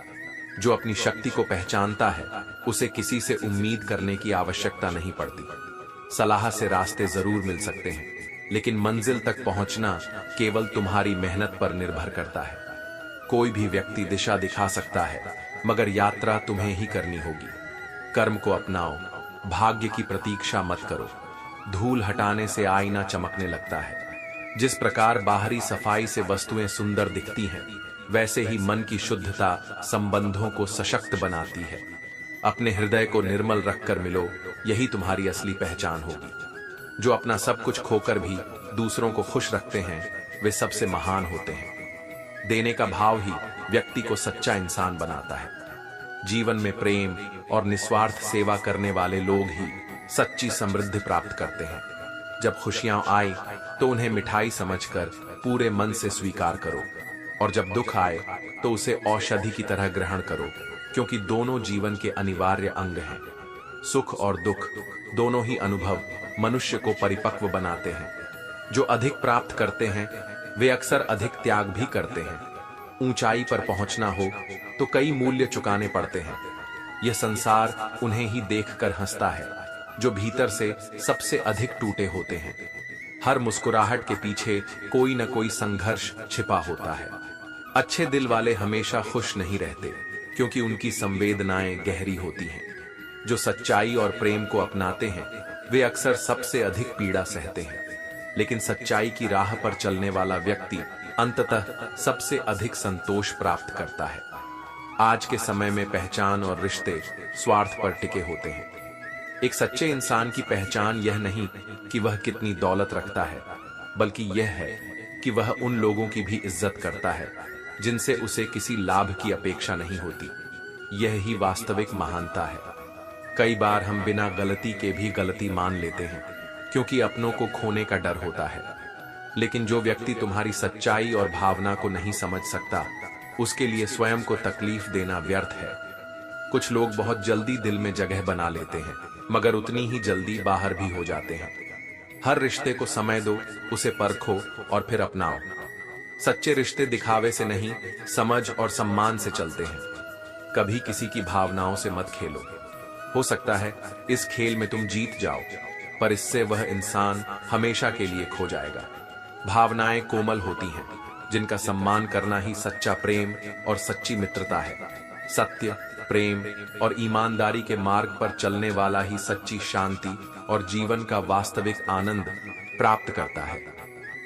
जो अपनी शक्ति को पहचानता है उसे किसी से उम्मीद करने की आवश्यकता नहीं पड़ती। सलाह से रास्ते जरूर मिल सकते हैं, लेकिन मंजिल तक पहुंचना केवल तुम्हारी मेहनत पर निर्भर करता है। कोई भी व्यक्ति दिशा दिखा सकता है, मगर यात्रा तुम्हें ही करनी होगी। कर्म को अपनाओ, भाग्य की प्रतीक्षा मत करो। धूल हटाने से आईना चमकने लगता है। जिस प्रकार बाहरी सफाई से वस्तुएं सुंदर दिखती हैं, वैसे ही मन की शुद्धता संबंधों को सशक्त बनाती है। अपने हृदय को निर्मल रखकर मिलो, यही तुम्हारी असली पहचान होगी। जो अपना सब कुछ खोकर भी दूसरों को खुश रखते हैं, वे सबसे महान होते हैं। देने का भाव ही व्यक्ति को सच्चा इंसान बनाता है। जीवन में प्रेम और निस्वार्थ सेवा करने वाले लोग ही सच्ची समृद्धि प्राप्त करते हैं। जब खुशियां आए तो उन्हें मिठाई समझकर पूरे मन से स्वीकार करो, और जब दुख आए तो उसे औषधि की तरह ग्रहण करो, क्योंकि दोनों जीवन के अनिवार्य अंग हैं। सुख और दुख दोनों ही अनुभव मनुष्य को परिपक्व बनाते हैं। जो अधिक प्राप्त करते हैं वे अक्सर अधिक त्याग भी करते हैं। ऊंचाई पर पहुंचना हो तो कई मूल्य चुकाने पड़ते हैं। यह संसार उन्हें ही देखकर हंसता है जो भीतर से सबसे अधिक टूटे होते हैं। हर मुस्कुराहट के पीछे कोई न कोई संघर्ष छिपा होता है। अच्छे दिल वाले हमेशा खुश नहीं रहते क्योंकि उनकी संवेदनाएं गहरी होती हैं। जो सच्चाई और प्रेम को अपनाते हैं वे अक्सर सबसे अधिक पीड़ा सहते हैं, लेकिन सच्चाई की राह पर चलने वाला व्यक्ति अंततः सबसे अधिक संतोष प्राप्त करता है। आज के समय में पहचान और रिश्ते स्वार्थ पर टिके होते हैं। एक सच्चे इंसान की पहचान यह नहीं कि वह कितनी दौलत रखता है, बल्कि यह है कि वह उन लोगों की भी इज्जत करता है जिनसे उसे किसी लाभ की अपेक्षा नहीं होती। यह ही वास्तविक महानता है। कई बार हम बिना गलती के भी गलती मान लेते हैं क्योंकि अपनों को खोने का डर होता है, लेकिन जो व्यक्ति तुम्हारी सच्चाई और भावना को नहीं समझ सकता उसके लिए स्वयं को तकलीफ देना व्यर्थ है। कुछ लोग बहुत जल्दी दिल में जगह बना लेते हैं मगर उतनी ही जल्दी बाहर भी हो जाते हैं। हर रिश्ते को समय दो, उसे परखो और फिर अपनाओ। सच्चे रिश्ते दिखावे से नहीं, समझ और सम्मान से चलते हैं। कभी किसी की भावनाओं से मत खेलो। हो सकता है इस खेल में तुम जीत जाओ, पर इससे वह इंसान हमेशा के लिए खो जाएगा। भावनाएं कोमल होती हैं, जिनका सम्मान करना ही सच्चा प्रेम और सच्ची मित्रता है। सत्य, प्रेम और ईमानदारी के मार्ग पर चलने वाला ही सच्ची शांति और जीवन का वास्तविक आनंद प्राप्त करता है।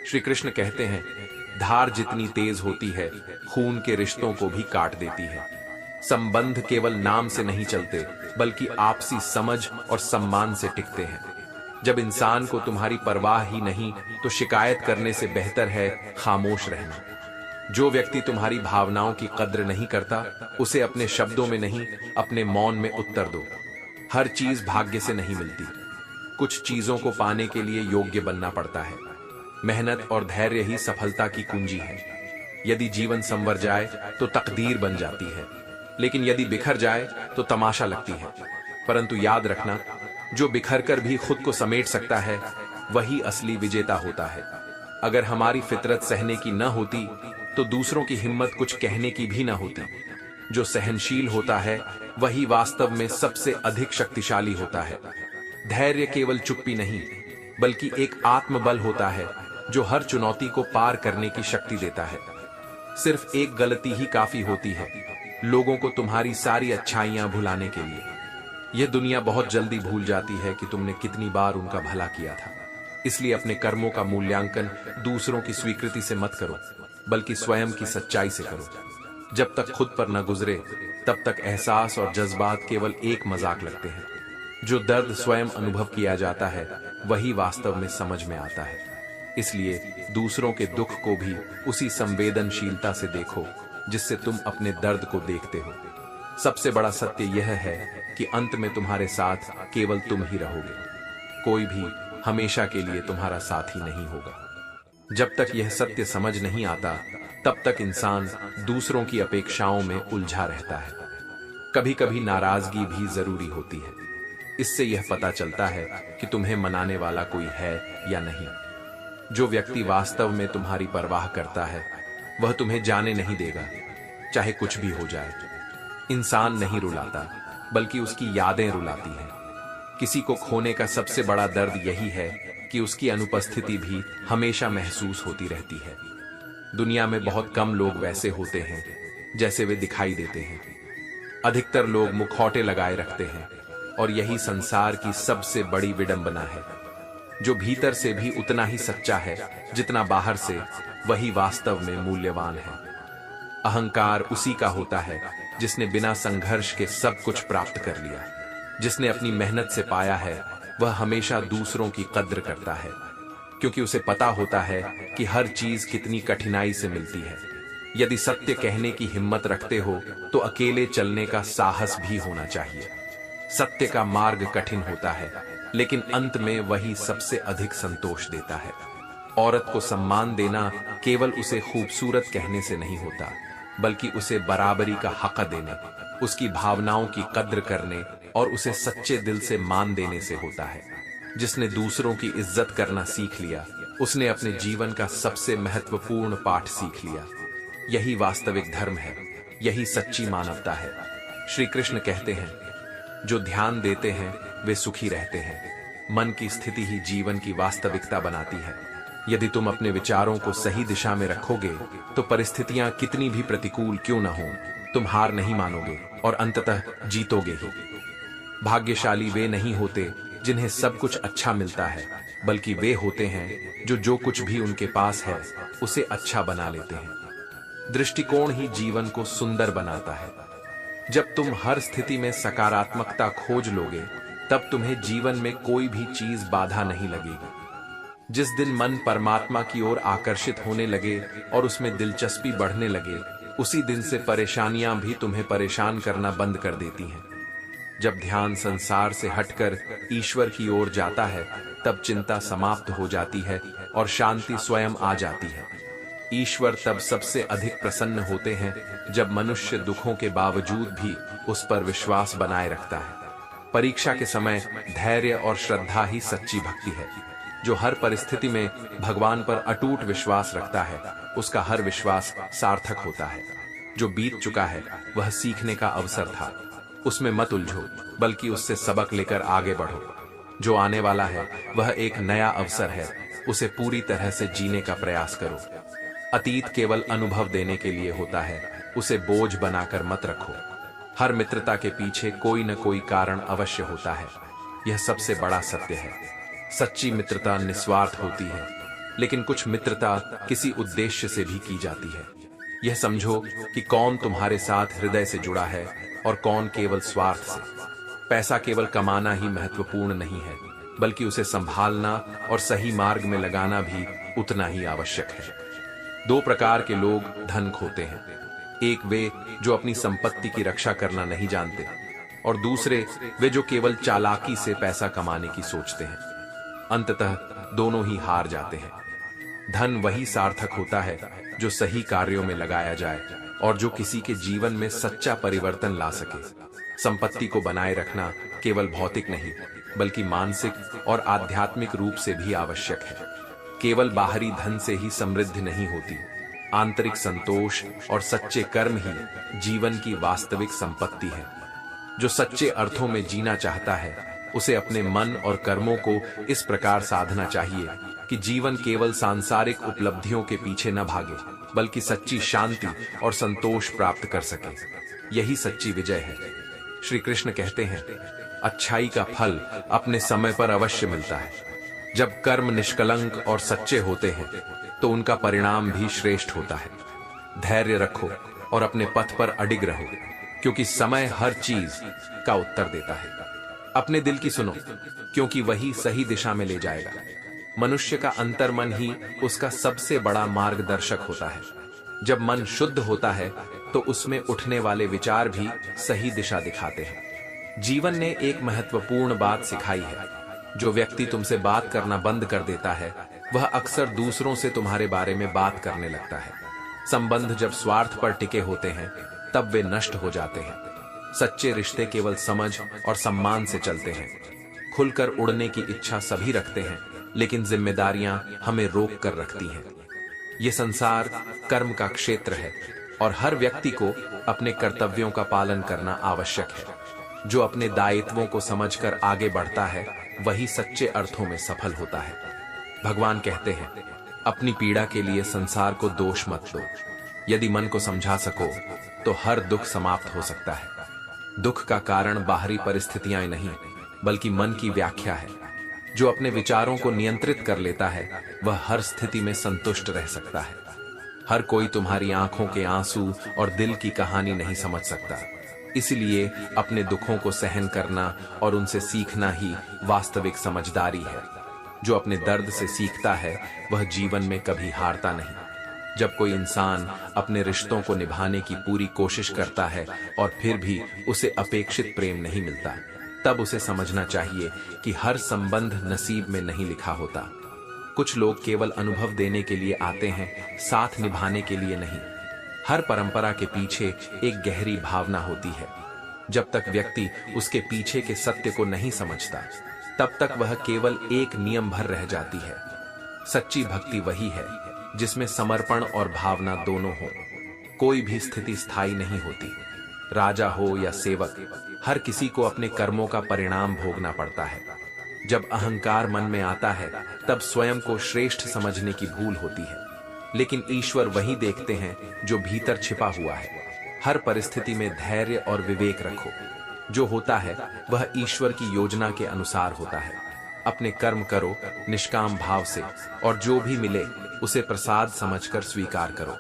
श्री कृष्ण कहते हैं, धार जितनी तेज होती है खून के रिश्तों को भी काट देती है। संबंध केवल नाम से नहीं चलते बल्कि आपसी समझ और सम्मान से टिकते हैं। जब इंसान को तुम्हारी परवाह ही नहीं तो शिकायत करने से बेहतर है खामोश रहना। जो व्यक्ति तुम्हारी भावनाओं की कद्र नहीं करता उसे अपने शब्दों में नहीं, अपने मौन में उत्तर दो। हर चीज भाग्य से नहीं मिलती। कुछ चीजों को पाने के लिए योग्य बनना पड़ता है। मेहनत और धैर्य ही सफलता की कुंजी है। यदि जीवन संवर जाए तो तकदीर बन जाती है, लेकिन यदि बिखर जाए तो तमाशा लगती है। परंतु याद रखना, जो बिखर कर भी खुद को समेट सकता है वही असली विजेता होता है। अगर हमारी फितरत सहने की न होती तो दूसरों की हिम्मत कुछ कहने की भी न होती। जो सहनशील होता है वही वास्तव में सबसे अधिक शक्तिशाली होता है। धैर्य केवल चुप्पी नहीं बल्कि एक आत्मबल होता है जो हर चुनौती को पार करने की शक्ति देता है। सिर्फ एक गलती ही काफी होती है लोगों को तुम्हारी सारी अच्छाइयां भुलाने के लिए। यह दुनिया बहुत जल्दी भूल जाती है कि तुमने कितनी बार उनका भला किया था। इसलिए अपने कर्मों का मूल्यांकन दूसरों की स्वीकृति से मत करो बल्कि स्वयं की सच्चाई से करो। जब तक खुद पर न गुजरे तब तक एहसास और जज्बात केवल एक मजाक लगते हैं। जो दर्द स्वयं अनुभव किया जाता है वही वास्तव में समझ में आता है। इसलिए दूसरों के दुख को भी उसी संवेदनशीलता से देखो जिससे तुम अपने दर्द को देखते हो। सबसे बड़ा सत्य यह है कि अंत में तुम्हारे साथ केवल तुम ही रहोगे। कोई भी हमेशा के लिए तुम्हारा साथी नहीं होगा। जब तक यह सत्य समझ नहीं आता तब तक इंसान दूसरों की अपेक्षाओं में उलझा रहता है। कभी कभी नाराजगी भी जरूरी होती है। इससे यह पता चलता है कि तुम्हें मनाने वाला कोई है या नहीं। जो व्यक्ति वास्तव में तुम्हारी परवाह करता है वह तुम्हें जाने नहीं देगा, चाहे कुछ भी हो जाए। इंसान नहीं रुलाता बल्कि उसकी यादें रुलाती हैं। किसी को खोने का सबसे बड़ा दर्द यही है कि उसकी अनुपस्थिति भी हमेशा महसूस होती रहती है। दुनिया में बहुत कम लोग वैसे होते हैं जैसे वे दिखाई देते हैं। अधिकतर लोग मुखौटे लगाए रखते हैं और यही संसार की सबसे बड़ी विडंबना है। जो भीतर से भी उतना ही सच्चा है जितना बाहर से, वही वास्तव में मूल्यवान है। अहंकार उसी का होता है जिसने बिना संघर्ष के सब कुछ प्राप्त कर लिया। जिसने अपनी मेहनत से पाया है वह हमेशा दूसरों की कद्र करता है, क्योंकि उसे पता होता है कि हर चीज कितनी कठिनाई से मिलती है। यदि सत्य कहने की हिम्मत रखते हो तो अकेले चलने का साहस भी होना चाहिए। सत्य का मार्ग कठिन होता है लेकिन अंत में वही सबसे अधिक संतोष देता है। औरत को सम्मान देना केवल उसे खूबसूरत कहने से नहीं होता, बल्कि उसे बराबरी का हक देने, उसकी भावनाओं की कद्र करने और उसे सच्चे दिल से मान देने से होता है। जिसने दूसरों की इज्जत करना सीख लिया, उसने अपने जीवन का सबसे महत्वपूर्ण पाठ सीख लिया। यही वास्तविक धर्म है, यही सच्ची मानवता है। श्री कृष्ण कहते हैं, जो ध्यान देते हैं वे सुखी रहते हैं। मन की स्थिति ही जीवन की वास्तविकता बनाती है। यदि तुम अपने विचारों को सही दिशा में रखोगे तो परिस्थितियां कितनी भी प्रतिकूल क्यों न हो, तुम हार नहीं मानोगे और अंततः जीतोगे ही। भाग्यशाली वे नहीं होते जिन्हें सब कुछ अच्छा मिलता है, बल्कि वे होते हैं जो कुछ भी उनके पास है उसे अच्छा बना लेते हैं। दृष्टिकोण ही जीवन को सुंदर बनाता है। जब तुम हर स्थिति में सकारात्मकता खोज लोगे, तब तुम्हें जीवन में कोई भी चीज बाधा नहीं लगेगी। जिस दिन मन परमात्मा की ओर आकर्षित होने लगे और उसमें दिलचस्पी बढ़ने लगे, उसी दिन से परेशानियां भी तुम्हें परेशान करना बंद कर देती हैं। जब ध्यान संसार से हटकर ईश्वर की ओर जाता है, तब चिंता समाप्त हो जाती है और शांति स्वयं आ जाती है। ईश्वर तब सबसे अधिक प्रसन्न होते हैं जब मनुष्य दुखों के बावजूद भी उस पर विश्वास बनाए रखता है। परीक्षा के समय धैर्य और श्रद्धा ही सच्ची भक्ति है। जो हर परिस्थिति में भगवान पर अटूट विश्वास रखता है, उसका हर विश्वास सार्थक होता है। जो बीत चुका है वह सीखने का अवसर था, उसमें मत उलझो, बल्कि उससे सबक लेकर आगे बढ़ो। जो आने वाला है वह एक नया अवसर है, उसे पूरी तरह से जीने का प्रयास करो। अतीत केवल अनुभव देने के लिए होता है, उसे बोझ बनाकर मत रखो। हर मित्रता के पीछे कोई न कोई कारण अवश्य होता है, यह सबसे बड़ा सत्य है। सच्ची मित्रता निस्वार्थ होती है, लेकिन कुछ मित्रता किसी उद्देश्य से भी की जाती है। यह समझो कि कौन तुम्हारे साथ हृदय से जुड़ा है और कौन केवल स्वार्थ से। पैसा केवल कमाना ही महत्वपूर्ण नहीं है, बल्कि उसे संभालना और सही मार्ग में लगाना भी उतना ही आवश्यक है। दो प्रकार के लोग धन खोते हैं, एक वे जो अपनी संपत्ति की रक्षा करना नहीं जानते, और दूसरे वे जो केवल चालाकी से पैसा कमाने की सोचते हैं। अंततः दोनों ही हार जाते हैं। धन वही सार्थक होता है जो सही कार्यों में लगाया जाए और जो किसी के जीवन में सच्चा परिवर्तन ला सके। संपत्ति को बनाए रखना केवल भौतिक नहीं, बल्कि मानसिक और आध्यात्मिक रूप से भी आवश्यक है। केवल बाहरी धन से ही समृद्धि नहीं होती, आंतरिक संतोष और सच्चे कर्म ही जीवन की वास्तविक संपत्ति है। जो सच्चे अर्थों में जीना चाहता है, उसे अपने मन और कर्मों को इस प्रकार साधना चाहिए कि जीवन केवल सांसारिक उपलब्धियों के पीछे न भागे, बल्कि सच्ची शांति और संतोष प्राप्त कर सके। यही सच्ची विजय है। श्री कृष्ण कहते हैं, अच्छाई का फल अपने समय पर अवश्य मिलता है। जब कर्म निष्कलंक और सच्चे होते हैं, तो उनका परिणाम भी श्रेष्ठ होता है। धैर्य रखो और अपने पथ पर अडिग रहो, क्योंकि समय हर चीज का उत्तर देता है। अपने दिल की सुनो, क्योंकि वही सही दिशा में ले जाएगा। मनुष्य का अंतर्मन ही उसका सबसे बड़ा मार्गदर्शक होता है। जब मन शुद्ध होता है, तो उसमें उठने वाले विचार भी सही दिशा दिखाते हैं। जीवन ने एक महत्वपूर्ण बात सिखाई है, जो व्यक्ति तुमसे बात करना बंद कर देता है, वह अक्सर दूसरों से तुम्हारे बारे में बात करने लगता है। संबंध जब स्वार्थ पर टिके होते हैं, तब वे नष्ट हो जाते हैं। सच्चे रिश्ते केवल समझ और सम्मान से चलते हैं। खुलकर उड़ने की इच्छा सभी रखते हैं, लेकिन जिम्मेदारियां हमें रोक कर रखती हैं। ये संसार कर्म का क्षेत्र है और हर व्यक्ति को अपने कर्तव्यों का पालन करना आवश्यक है। जो अपने दायित्वों को समझकर आगे बढ़ता है, वही सच्चे अर्थों में सफल होता है। भगवान कहते हैं, अपनी पीड़ा के लिए संसार को दोष मत दो। यदि मन को समझा सको तो हर दुख समाप्त हो सकता है। दुख का कारण बाहरी परिस्थितियां नहीं, बल्कि मन की व्याख्या है। जो अपने विचारों को नियंत्रित कर लेता है, वह हर स्थिति में संतुष्ट रह सकता है। हर कोई तुम्हारी आंखों के आंसू और दिल की कहानी नहीं समझ सकता। इसलिए अपने दुखों को सहन करना और उनसे सीखना ही वास्तविक समझदारी है। जो अपने दर्द से सीखता है, वह जीवन में कभी हारता नहीं। जब कोई इंसान अपने रिश्तों को निभाने की पूरी कोशिश करता है और फिर भी उसे अपेक्षित प्रेम नहीं मिलता, तब उसे समझना चाहिए कि हर संबंध नसीब में नहीं लिखा होता। कुछ लोग केवल अनुभव देने के लिए आते हैं, साथ निभाने के लिए नहीं। हर परंपरा के पीछे एक गहरी भावना होती है। जब तक व्यक्ति उसके पीछे के सत्य को नहीं समझता, तब तक वह केवल एक नियम भर रह जाती है। सच्ची भक्ति वही है जिसमें समर्पण और भावना दोनों हो। कोई भी स्थिति स्थायी नहीं होती। राजा हो या सेवक, हर किसी को अपने कर्मों का परिणाम भोगना पड़ता है। जब अहंकार मन में आता है, तब स्वयं को श्रेष्ठ समझने की भूल होती है। लेकिन ईश्वर वही देखते हैं जो भीतर छिपा हुआ है। हर परिस्थिति में धैर्य और विवेक रखो। जो होता है वह ईश्वर की योजना के अनुसार होता है। अपने कर्म करो निष्काम भाव से, और जो भी मिले उसे प्रसाद समझकर स्वीकार करो।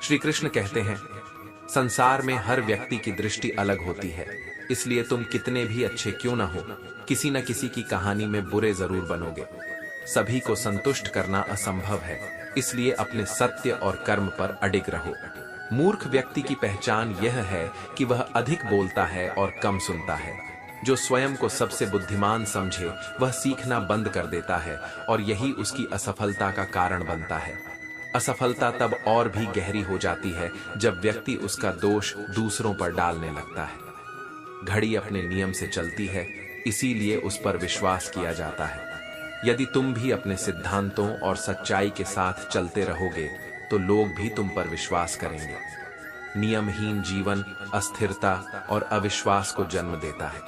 श्री कृष्ण कहते हैं, संसार में हर व्यक्ति की दृष्टि अलग होती है, इसलिए तुम कितने भी अच्छे क्यों न हो, किसी न किसी की कहानी में बुरे जरूर बनोगे। सभी को संतुष्ट करना असंभव है, इसलिए अपने सत्य और कर्म पर अडिग रहो। मूर्ख व्यक्ति की पहचान यह है कि वह अधिक बोलता है और कम सुनता है। जो स्वयं को सबसे बुद्धिमान समझे वह सीखना बंद कर देता है, और यही उसकी असफलता का कारण बनता है। असफलता तब और भी गहरी हो जाती है जब व्यक्ति उसका दोष दूसरों पर डालने लगता है। घड़ी अपने नियम से चलती है, इसीलिए उस पर विश्वास किया जाता है। यदि तुम भी अपने सिद्धांतों और सच्चाई के साथ चलते रहोगे तो लोग भी तुम पर विश्वास करेंगे। नियमहीन जीवन अस्थिरता और अविश्वास को जन्म देता है।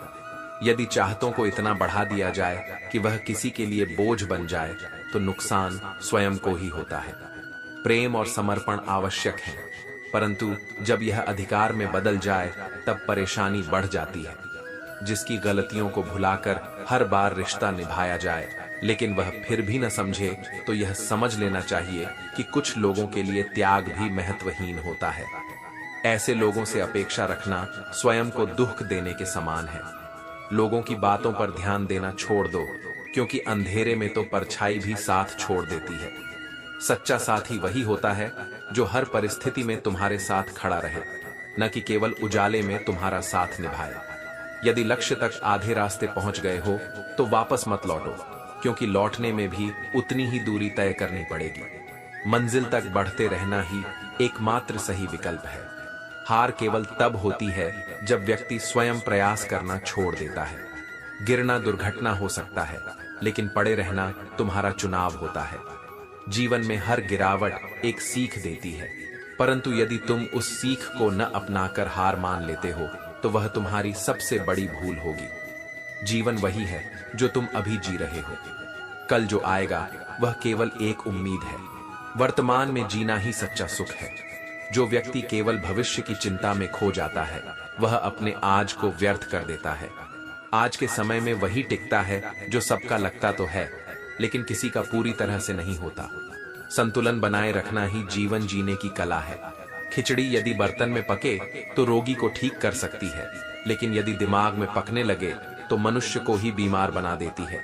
यदि चाहतों को इतना बढ़ा दिया जाए कि वह किसी के लिए बोझ बन जाए, तो नुकसान स्वयं को ही होता है। प्रेम और समर्पण आवश्यक है, परंतु जब यह अधिकार में बदल जाए तब परेशानी बढ़ जाती है। जिसकी गलतियों को भुलाकर हर बार रिश्ता निभाया जाए, लेकिन वह फिर भी न समझे, तो यह समझ लेना चाहिए कि कुछ लोगों के लिए त्याग भी महत्वहीन होता है। ऐसे लोगों से अपेक्षा रखना स्वयं को दुख देने के समान है। लोगों की बातों पर ध्यान देना छोड़ दो, क्योंकि अंधेरे में तो परछाई भी साथ छोड़ देती है। सच्चा साथी वही होता है जो हर परिस्थिति में तुम्हारे साथ खड़ा रहे, न कि केवल उजाले में तुम्हारा साथ निभाए। यदि लक्ष्य तक आधे रास्ते पहुंच गए हो तो वापस मत लौटो, क्योंकि लौटने में भी उतनी ही दूरी तय करनी पड़ेगी। मंजिल तक बढ़ते रहना ही एकमात्र सही विकल्प है। हार केवल तब होती है जब व्यक्ति स्वयं प्रयास करना छोड़ देता है। गिरना दुर्घटना हो सकता है, लेकिन पड़े रहना तुम्हारा चुनाव होता है। जीवन में हर गिरावट एक सीख देती है, परंतु यदि तुम उस सीख को न अपनाकर हार मान लेते हो तो वह तुम्हारी सबसे बड़ी भूल होगी। जीवन वही है जो तुम अभी जी रहे हो। कल जो आएगा वह केवल एक उम्मीद है। वर्तमान में जीना ही सच्चा सुख है। जो व्यक्ति केवल भविष्य की चिंता में खो जाता है, वह अपने आज को व्यर्थ कर देता है। आज के समय में वही टिकता है जो सबका लगता तो है, लेकिन किसी का पूरी तरह से नहीं होता। संतुलन बनाए रखना ही जीवन जीने की कला है। खिचड़ी यदि बर्तन में पके तो रोगी को ठीक कर सकती है, लेकिन यदि दिमाग में पकने लगे तो मनुष्य को ही बीमार बना देती है।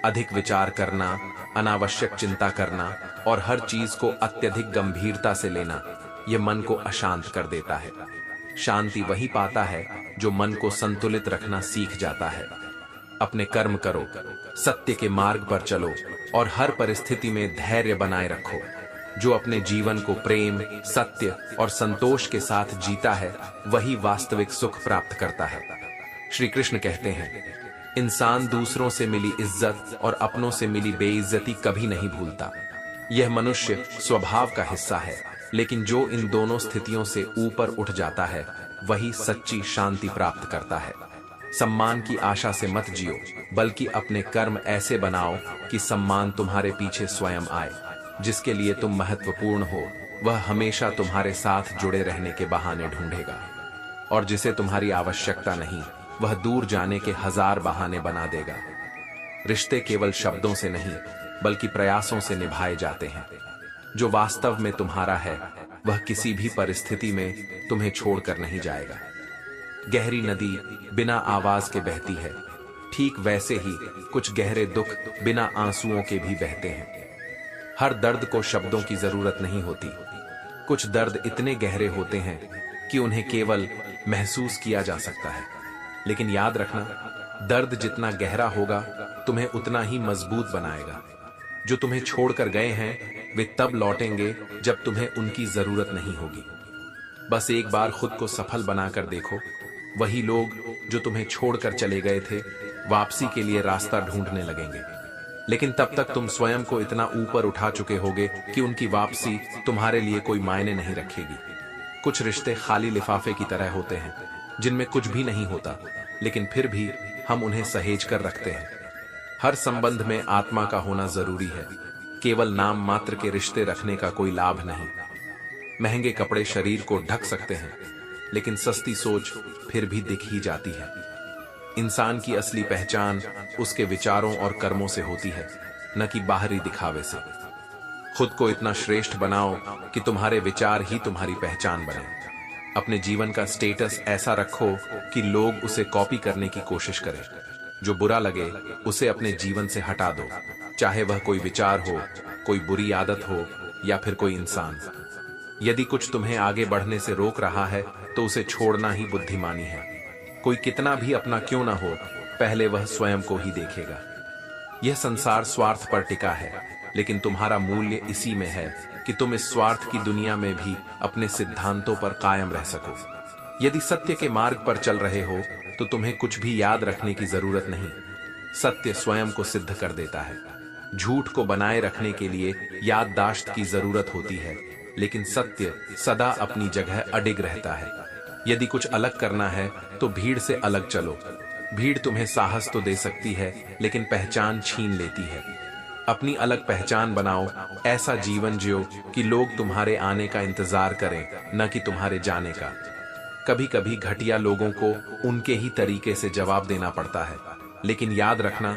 अधिक विचार करना, अनावश्यक चिंता करना और हर चीज को अत्यधिक गंभीरता से लेना, यह मन को अशांत कर देता है। शांति वही पाता है जो मन को संतुलित रखना सीख जाता है। अपने कर्म करो, सत्य के मार्ग पर चलो और हर परिस्थिति में धैर्य बनाए रखो। जो अपने जीवन को प्रेम, सत्य और संतोष के साथ जीता है, वही वास्तविक सुख प्राप्त करता है। श्री कृष्ण कहते हैं, इंसान दूसरों से मिली इज्जत और अपनों से मिली बेइज्जती कभी नहीं भूलता। यह मनुष्य स्वभाव का हिस्सा है, लेकिन जो इन दोनों स्थितियों से ऊपर उठ जाता है, वही सच्ची शांति प्राप्त करता है। सम्मान की आशा से मत जियो, बल्कि अपने कर्म ऐसे बनाओ कि सम्मान तुम्हारे पीछे स्वयं आए। जिसके लिए तुम महत्वपूर्ण हो, वह हमेशा तुम्हारे साथ जुड़े रहने के बहाने ढूंढेगा, और जिसे तुम्हारी आवश्यकता नहीं, वह दूर जाने के हजार बहाने बना देगा। रिश्ते केवल शब्दों से नहीं, बल्कि प्रयासों से निभाए जाते हैं। जो वास्तव में तुम्हारा है, वह किसी भी परिस्थिति में तुम्हें छोड़कर नहीं जाएगा। गहरी नदी बिना आवाज के बहती है, ठीक वैसे ही कुछ गहरे दुख बिना आंसुओं के भी बहते हैं। हर दर्द को शब्दों की जरूरत नहीं होती। कुछ दर्द इतने गहरे होते हैं कि उन्हें केवल महसूस किया जा सकता है। लेकिन याद रखना, दर्द जितना गहरा होगा, तुम्हें उतना ही मजबूत बनाएगा। जो तुम्हें छोड़कर गए हैं, वे तब लौटेंगे जब तुम्हें उनकी जरूरत नहीं होगी। बस एक बार खुद को सफल बनाकर देखो। वही लोग जो तुम्हें छोड़कर चले गए थे वापसी के लिए रास्ता ढूंढने लगेंगे, लेकिन तब तक तुम स्वयं को इतना ऊपर उठा चुके होगे कि उनकी वापसी तुम्हारे लिए कोई मायने नहीं रखेगी। कुछ रिश्ते खाली लिफाफे की तरह होते हैं जिनमें कुछ भी नहीं होता, लेकिन फिर भी हम उन्हें सहेज कर रखते हैं। हर संबंध में आत्मा का होना जरूरी है, केवल नाम मात्र के रिश्ते रखने का कोई लाभ नहीं। महंगे कपड़े शरीर को ढक सकते हैं, लेकिन सस्ती सोच फिर भी दिख ही जाती है। इंसान की असली पहचान उसके विचारों और कर्मों से होती है, न कि बाहरी दिखावे से। खुद को इतना श्रेष्ठ बनाओ कि तुम्हारे विचार ही तुम्हारी पहचान बने। अपने जीवन का स्टेटस ऐसा रखो कि लोग उसे कॉपी करने की कोशिश करें। जो बुरा लगे उसे अपने जीवन से हटा दो, चाहे वह कोई विचार हो, कोई बुरी आदत हो या फिर कोई इंसान। यदि कुछ तुम्हें आगे बढ़ने से रोक रहा है तो उसे छोड़ना ही बुद्धिमानी है। कोई कितना भी अपना क्यों ना हो, पहले वह स्वयं को ही देखेगा। यह संसार स्वार्थ पर टिका है, लेकिन तुम्हारा मूल्य इसी में है कि तुम इस स्वार्थ की दुनिया में भी अपने सिद्धांतों पर कायम रह सको। यदि सत्य के मार्ग पर चल रहे हो तो तुम्हें कुछ भी याद रखने की जरूरत नहीं। सत्य स्वयं को सिद्ध कर देता है। झूठ को बनाए रखने के लिए याददाश्त की जरूरत होती है, लेकिन सत्य सदा अपनी जगह अडिग रहता है। यदि कुछ अलग करना है तो भीड़ से अलग चलो। भीड़ तुम्हें साहस तो दे सकती है, लेकिन पहचान छीन लेती है। अपनी अलग पहचान बनाओ, ऐसा जीवन जियो कि लोग तुम्हारे आने का इंतजार करें, न कि तुम्हारे जाने का। कभी कभी घटिया लोगों को उनके ही तरीके से जवाब देना पड़ता है, लेकिन याद रखना,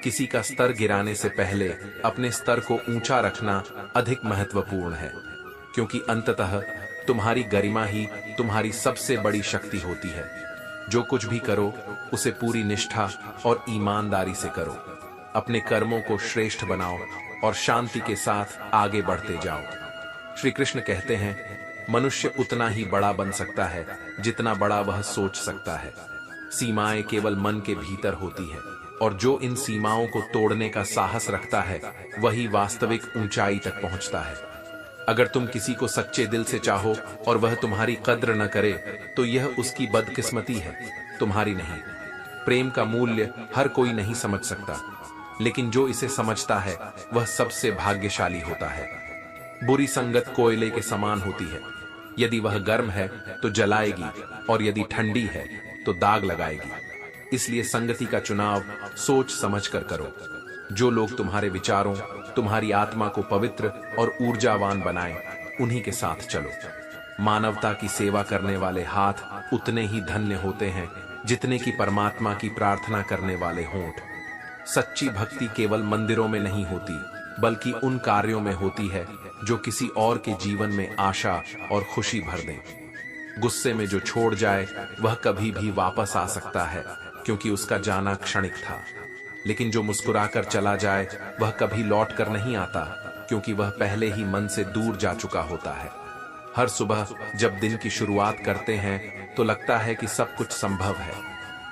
किसी का स्तर गिराने से पहले अपने स्तर को ऊंचा रखना अधिक महत्वपूर्ण है, क्योंकि अंततः तुम्हारी गरिमा ही तुम्हारी सबसे बड़ी शक्ति होती है। जो कुछ भी करो उसे पूरी निष्ठा और ईमानदारी से करो। अपने कर्मों को श्रेष्ठ बनाओ और शांति के साथ आगे बढ़ते जाओ। श्री कृष्ण कहते हैं, मनुष्य उतना ही बड़ा बन सकता है जितना बड़ा वह सोच सकता है। सीमाएं केवल मन के भीतर होती है, और जो इन सीमाओं को तोड़ने का साहस रखता है वही वास्तविक ऊंचाई तक पहुंचता है। अगर तुम किसी को सच्चे दिल से चाहो और वह तुम्हारी कद्र न करे तो यह उसकी बदकिस्मती है, तुम्हारी नहीं। प्रेम का मूल्य हर कोई नहीं समझ सकता, लेकिन जो इसे समझता है वह सबसे भाग्यशाली होता है। बुरी संगत कोयले के समान होती है। यदि वह गर्म है तो जलाएगी, और यदि ठंडी है तो दाग लगाएगी। इसलिए संगति का चुनाव सोच समझकर करो। जो लोग तुम्हारे विचारों, तुम्हारी आत्मा को पवित्र और ऊर्जावान बनाए, उन्हीं के साथ चलो। मानवता की सेवा करने वाले हाथ उतने ही धन्य होते हैं जितने कि परमात्मा की प्रार्थना करने वाले होंठ। सच्ची भक्ति केवल मंदिरों में नहीं होती, बल्कि उन कार्यों में होती है जो किसी और के जीवन में आशा और खुशी भर दें। गुस्से में जो छोड़ जाए वह कभी भी वापस आ सकता है, क्योंकि उसका जाना क्षणिक था। लेकिन जो मुस्कुराकर चला जाए वह कभी लौट कर नहीं आता, क्योंकि वह पहले ही मन से दूर जा चुका होता है। हर सुबह जब दिन की शुरुआत करते हैं तो लगता है कि सब कुछ संभव है,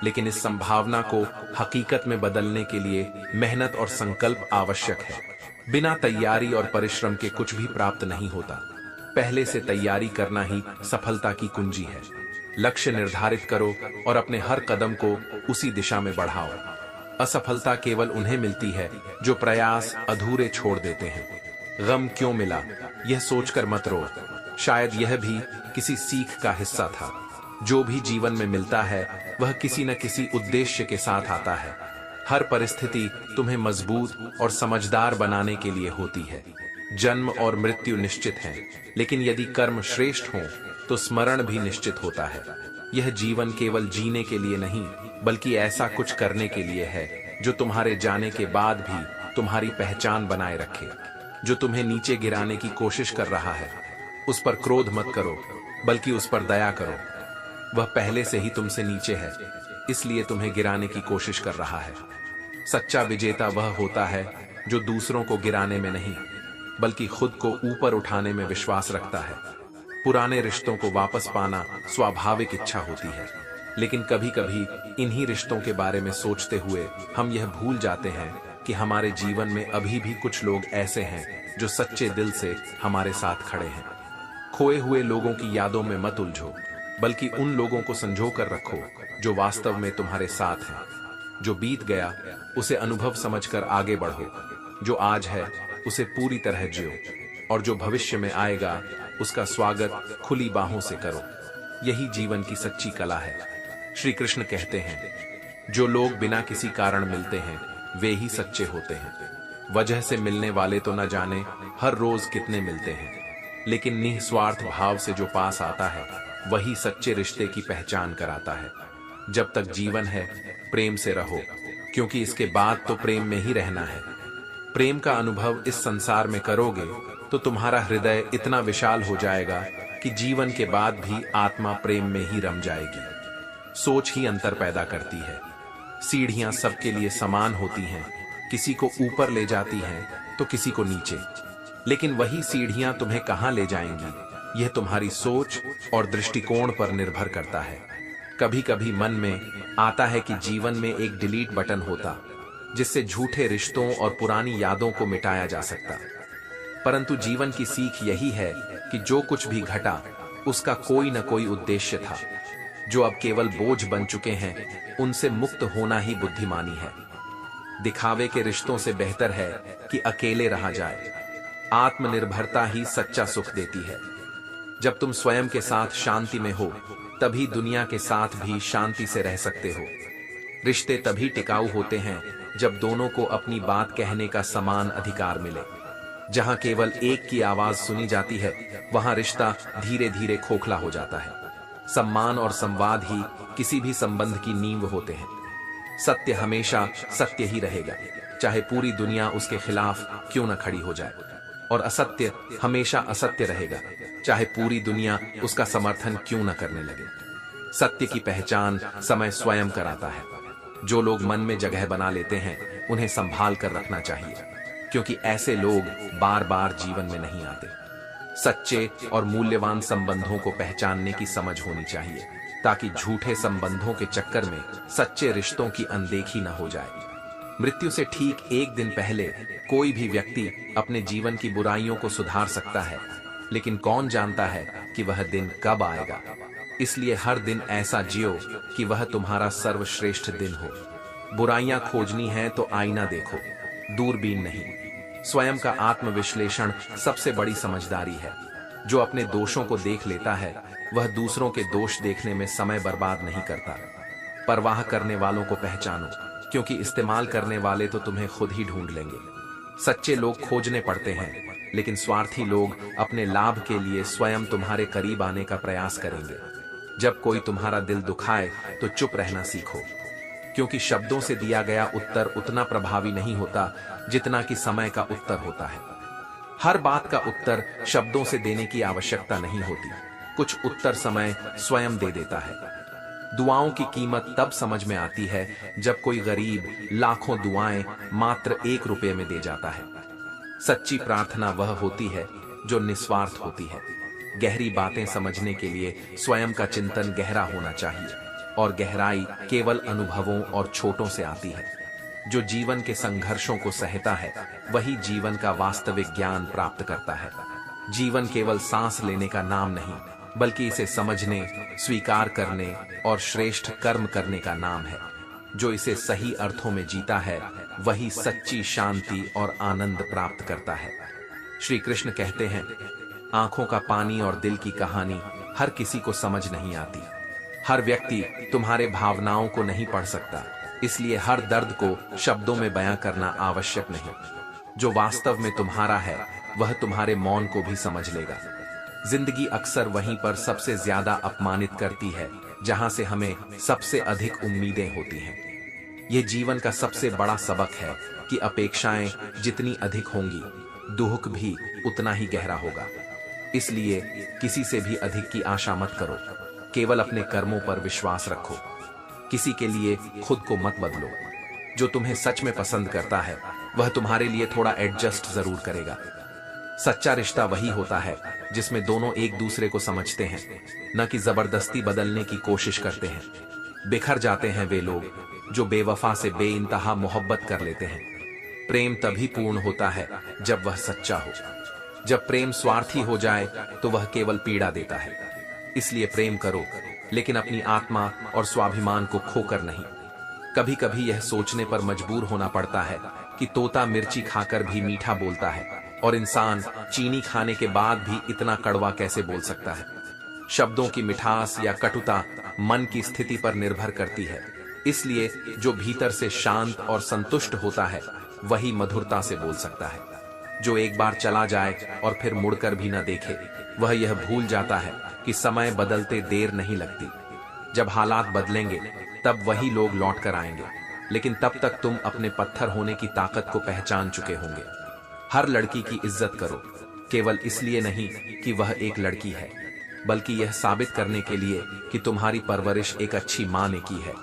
लेकिन इस संभावना को हकीकत में बदलने के लिए मेहनत और संकल्प आवश्यक है। बिना तैयारी और परिश्रम के कुछ भी प्राप्त नहीं होता। पहले से तैयारी करना ही सफलता की कुंजी है। लक्ष्य निर्धारित करो और अपने हर कदम को उसी दिशा में बढ़ाओ। असफलता केवल उन्हें मिलती है जो प्रयास अधूरे छोड़ देते हैं। गम क्यों मिला, यह सोचकर मत रो, शायद यह भी किसी सीख का हिस्सा था। जो भी जीवन में मिलता है वह किसी न किसी उद्देश्य के साथ आता है। हर परिस्थिति तुम्हें मजबूत और समझदार बनाने के लिए होती है। जन्म और मृत्यु निश्चित हैं, लेकिन यदि कर्म श्रेष्ठ हों तो स्मरण भी निश्चित होता है। यह जीवन केवल जीने के लिए नहीं, बल्कि ऐसा कुछ करने के लिए है जो तुम्हारे जाने के बाद भी तुम्हारी पहचान बनाए रखे। जो तुम्हें नीचे गिराने की कोशिश कर रहा है उस पर क्रोध मत करो, बल्कि उस पर दया करो। वह पहले से ही तुमसे नीचे है, इसलिए तुम्हें गिराने की कोशिश कर रहा है। सच्चा विजेता वह होता है जो दूसरों को गिराने में नहीं, बल्कि खुद को ऊपर उठाने में विश्वास रखता है। पुराने रिश्तों को वापस पाना स्वाभाविक इच्छा होती है, लेकिन कभी कभी इन्हीं रिश्तों के बारे में सोचते हुए हम यह भूल जाते हैं कि हमारे जीवन में अभी भी कुछ लोग ऐसे हैं जो सच्चे दिल से हमारे साथ खड़े हैं। खोए हुए लोगों की यादों में मत उलझो, बल्कि उन लोगों को संजो कर रखो जो वास्तव में तुम्हारे साथ हैं। जो बीत गया उसे अनुभव समझकर आगे बढ़ो, जो आज है उसे पूरी तरह जियो, और जो भविष्य में आएगा उसका स्वागत खुली बाहों से करो। यही जीवन की सच्ची कला है। श्री कृष्ण कहते हैं, जो लोग बिना किसी कारण मिलते हैं वे ही सच्चे होते हैं। वजह से मिलने वाले तो न जाने हर रोज कितने मिलते हैं, लेकिन निस्वार्थ भाव से जो पास आता है वही सच्चे रिश्ते की पहचान कराता है। जब तक जीवन है प्रेम से रहो, क्योंकि इसके बाद तो प्रेम में ही रहना है। प्रेम का अनुभव इस संसार में करोगे तो तुम्हारा हृदय इतना विशाल हो जाएगा कि जीवन के बाद भी आत्मा प्रेम में ही रम जाएगी। सोच ही अंतर पैदा करती है। सीढ़ियां सबके लिए समान होती हैं, किसी को ऊपर ले जाती हैं तो किसी को नीचे, लेकिन वही सीढ़ियां तुम्हें कहां ले जाएंगी यह तुम्हारी सोच और दृष्टिकोण पर निर्भर करता है। कभी कभी मन में आता है कि जीवन में एक डिलीट बटन होता जिससे झूठे रिश्तों और पुरानी यादों को मिटाया जा सकता, परंतु जीवन की सीख यही है कि जो कुछ भी घटा उसका कोई न कोई उद्देश्य था। जो अब केवल बोझ बन चुके हैं उनसे मुक्त होना ही बुद्धिमानी है। दिखावे के रिश्तों से बेहतर है कि अकेले रहा जाए। आत्मनिर्भरता ही सच्चा सुख देती है। जब तुम स्वयं के साथ शांति में हो तभी दुनिया के साथ भी शांति से रह सकते हो। रिश्ते तभी टिकाऊ होते हैं जब दोनों को अपनी बात कहने का समान अधिकार मिले। जहां केवल एक की आवाज सुनी जाती है वहां रिश्ता धीरे धीरे खोखला हो जाता है। सम्मान और संवाद ही किसी भी संबंध की नींव होते हैं। सत्य हमेशा सत्य ही रहेगा, चाहे पूरी दुनिया उसके खिलाफ क्यों न खड़ी हो जाए, और असत्य हमेशा असत्य रहेगा, चाहे पूरी दुनिया उसका समर्थन क्यों न करने लगे। सत्य की पहचान समय स्वयं कराता है। जो लोग मन में जगह बना लेते हैं उन्हें संभाल कर रखना चाहिए, क्योंकि ऐसे लोग बार बार जीवन में नहीं आते। सच्चे और मूल्यवान संबंधों को पहचानने की समझ होनी चाहिए, ताकि झूठे संबंधों के चक्कर में सच्चे रिश्तों की अनदेखी न हो जाए। मृत्यु से ठीक एक दिन पहले कोई भी व्यक्ति अपने जीवन की बुराइयों को सुधार सकता है, लेकिन कौन जानता है कि वह दिन कब आएगा। इसलिए हर दिन ऐसा जियो कि वह तुम्हारा सर्वश्रेष्ठ दिन हो। बुराइयां खोजनी है तो आईना देखो, दूरबीन नहीं। स्वयं का आत्मविश्लेषण सबसे बड़ी समझदारी है। जो अपने दोषों को देख लेता है वह दूसरों के दोष देखने में समय बर्बाद नहीं करता। परवाह करने वालों को पहचानो, क्योंकि इस्तेमाल करने वाले तो तुम्हें खुद ही ढूंढ लेंगे। सच्चे लोग खोजने पड़ते हैं, लेकिन स्वार्थी लोग अपने लाभ के लिए स्वयं तुम्हारे करीब आने का प्रयास करेंगे। जब कोई तुम्हारा दिल दुखाए तो चुप रहना सीखो, क्योंकि शब्दों से दिया गया उत्तर उतना प्रभावी नहीं होता जितना कि समय का उत्तर होता है। हर बात का उत्तर शब्दों से देने की आवश्यकता नहीं होती, कुछ उत्तर समय स्वयं दे देता है। दुआओं की कीमत तब समझ में आती है जब कोई गरीब लाखों दुआएं मात्र 1 रुपये में दे जाता है। सच्ची प्रार्थना वह होती है जो निस्वार्थ होती है। गहरी बातें समझने के लिए स्वयं का चिंतन गहरा होना चाहिए, और गहराई केवल अनुभवों और छोटों से आती है। जो जीवन के संघर्षों को सहता है वही जीवन का वास्तविक ज्ञान प्राप्त करता है। जीवन केवल सांस लेने का नाम नहीं, बल्कि इसे समझने, स्वीकार करने और श्रेष्ठ कर्म करने का नाम है। जो इसे सही अर्थों में जीता है वही सच्ची शांति और आनंद प्राप्त करता है। श्री कृष्ण कहते हैं, आंखों का पानी और दिल की कहानी हर किसी को समझ नहीं आती। हर व्यक्ति तुम्हारे भावनाओं को नहीं पढ़ सकता, इसलिए हर दर्द को शब्दों में बयां करना आवश्यक नहीं। जो वास्तव में तुम्हारा है वह तुम्हारे मौन को भी समझ लेगा। जिंदगी अक्सर वहीं पर सबसे ज्यादा अपमानित करती है जहां से हमें सबसे अधिक उम्मीदें होती हैं। यह जीवन का सबसे बड़ा सबक है कि अपेक्षाएं जितनी अधिक होंगी दुख भी उतना ही गहरा होगा। इसलिए किसी से भी अधिक की आशा मत करो, केवल अपने कर्मों पर विश्वास रखो। किसी के लिए खुद को मत बदलो। जो तुम्हें सच में पसंद करता है वह तुम्हारे लिए थोड़ा एडजस्ट जरूर करेगा। सच्चा रिश्ता वही होता है जिसमें दोनों एक दूसरे को समझते हैं, न कि जबरदस्ती बदलने की कोशिश करते हैं। बिखर जाते हैं वे लोग जो बेवफा से बेइंतहा मोहब्बत कर लेते हैं। प्रेम तभी पूर्ण होता है जब वह सच्चा हो। जब प्रेम स्वार्थी हो जाए तो वह केवल पीड़ा देता है। इसलिए प्रेम करो, लेकिन अपनी आत्मा और स्वाभिमान को खोकर नहीं। कभी कभी यह सोचने पर मजबूर होना पड़ता है कि तोता मिर्ची खाकर भी मीठा बोलता है और इंसान चीनी खाने के बाद भी इतना कड़वा कैसे बोल सकता है। शब्दों की मिठास या कटुता मन की स्थिति पर निर्भर करती है। इसलिए जो भीतर से शांत और संतुष्ट होता है वही मधुरता से बोल सकता है। जो एक बार चला जाए और फिर मुड़कर भी न देखे, वह यह भूल जाता है कि समय बदलते देर नहीं लगती। जब हालात बदलेंगे तब वही लोग लौट कर आएंगे, लेकिन तब तक तुम अपने पत्थर होने की ताकत को पहचान चुके होंगे। हर लड़की की इज्जत करो, केवल इसलिए नहीं कि वह एक लड़की है, बल्कि यह साबित करने के लिए कि तुम्हारी परवरिश एक अच्छी माँ ने की है।